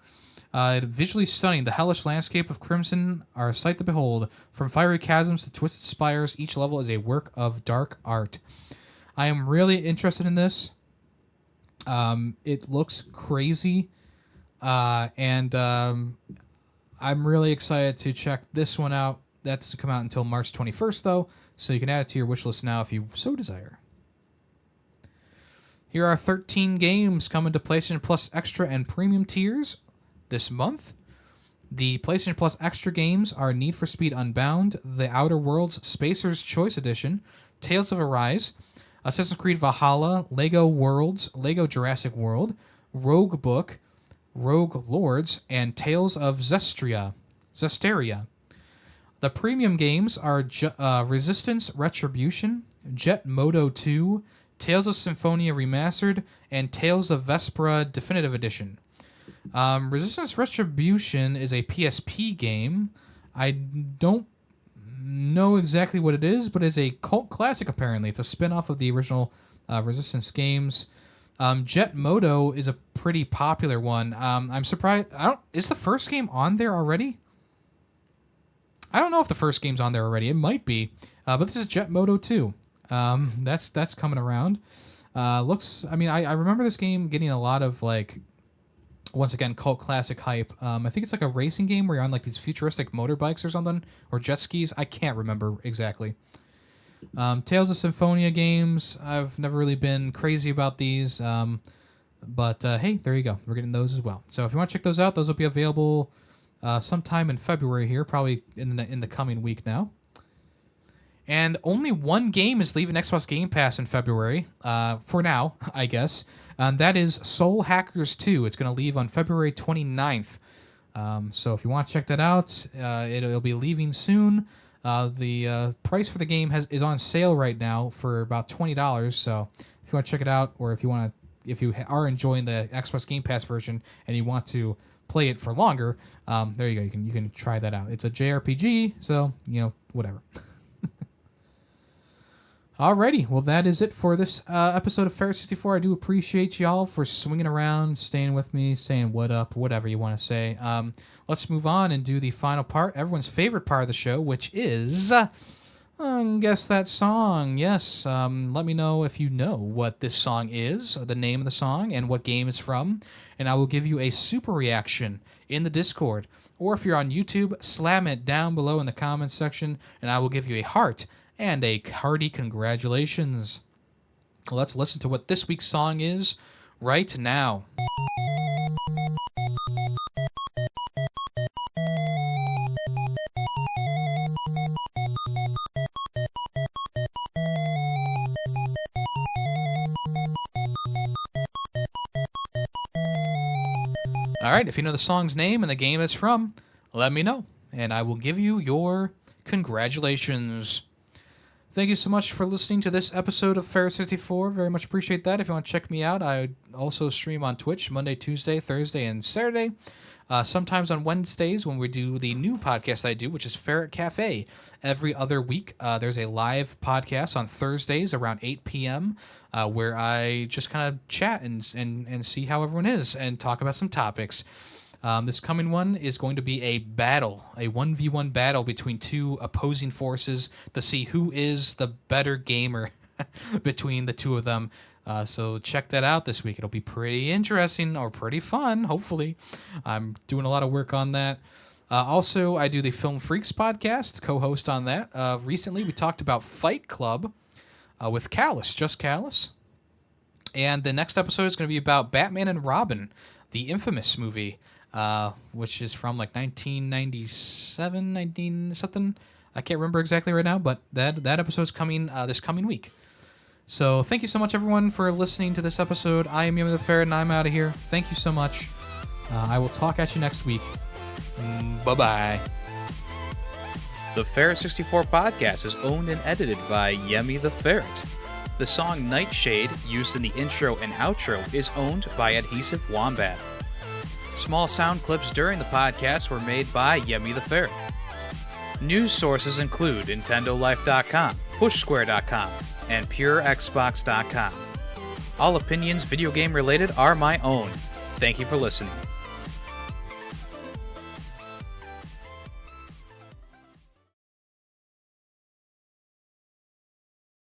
Visually stunning, the hellish landscape of Crimson are a sight to behold. From fiery chasms to twisted spires, each level is a work of dark art. I am really interested in this. It looks crazy, and I'm really excited to check this one out. That doesn't come out until March 21st, though, so you can add it to your wish list now if you so desire. Here are 13 games coming to PlayStation Plus Extra and Premium tiers this month. The PlayStation Plus Extra games are Need for Speed Unbound, The Outer Worlds Spacer's Choice Edition, Tales of Arise, Assassin's Creed Valhalla, Lego Worlds, Lego Jurassic World, Rogue Book, Rogue Lords, and Tales of Zestiria. The premium games are Resistance Retribution, Jet Moto 2, Tales of Symphonia Remastered, and Tales of Vespera Definitive Edition. Resistance Retribution is a PSP game. I don't know exactly what it is, but it's a cult classic apparently. It's a spin-off of the original Resistance games. Jet Moto is a pretty popular one. I'm surprised. Is the first game on there already? I don't know if the first game's on there already. It might be. But this is Jet Moto 2. That's coming around. Looks. I mean, I remember this game getting a lot of like. Once again, cult classic hype. I think it's like a racing game where you're on like these futuristic motorbikes or something, or jet skis. I can't remember exactly. Tales of Symphonia games. I've never really been crazy about these, but hey, there you go. We're getting those as well. So if you want to check those out, those will be available sometime in February here, probably in the coming week now. And only one game is leaving Xbox Game Pass in February, for now, I guess. That is Soul Hackers 2. It's going to leave on February 29th. So if you want to check that out, it'll be leaving soon. The price for the game is on sale right now for about $20. So if you want to check it out, or if you are enjoying the Xbox Game Pass version and you want to play it for longer, there you go. You can try that out. It's a JRPG, so whatever. Alrighty, well that is it for this episode of Ferret 64. I do appreciate y'all for swinging around, staying with me, saying what up, whatever you want to say. Let's move on and do the final part, everyone's favorite part of the show, which is guess that song. Yes, let me know if you know what this song is, the name of the song, and what game it's from, and I will give you a super reaction in the Discord. Or if you're on YouTube, slam it down below in the comments section, and I will give you a heart and a hearty congratulations. Let's listen to what this week's song is right now. All right, if you know the song's name and the game it's from, let me know, and I will give you your congratulations. Thank you so much for listening to this episode of Ferret 64. Very much appreciate that. If you want to check me out, I also stream on Twitch Monday, Tuesday, Thursday, and Saturday. Sometimes on Wednesdays when we do the new podcast I do, which is Ferret Cafe. Every other week, there's a live podcast on Thursdays around 8 p.m. Where I just kind of chat and see how everyone is and talk about some topics. This coming one is going to be a battle, a 1v1 battle between two opposing forces to see who is the better gamer between the two of them. So check that out this week. It'll be pretty interesting or pretty fun, hopefully. I'm doing a lot of work on that. Also, I do the Film Freaks podcast, co-host on that. Recently, we talked about Fight Club with Callus, just Callus. And the next episode is going to be about Batman and Robin, the infamous movie. Which is from like 1997, 19 something. I can't remember exactly right now, but that episode's coming this coming week. So thank you so much, everyone, for listening to this episode. I am Yemmy the Ferret, and I'm out of here. Thank you so much. I will talk at you next week. Bye-bye. The Ferret 64 podcast is owned and edited by Yemmy the Ferret. The song Nightshade, used in the intro and outro, is owned by Adhesive Wombat. Small sound clips during the podcast were made by Yemmy the Ferret. News sources include NintendoLife.com, PushSquare.com, and PureXbox.com. All opinions video game related are my own. Thank you for listening.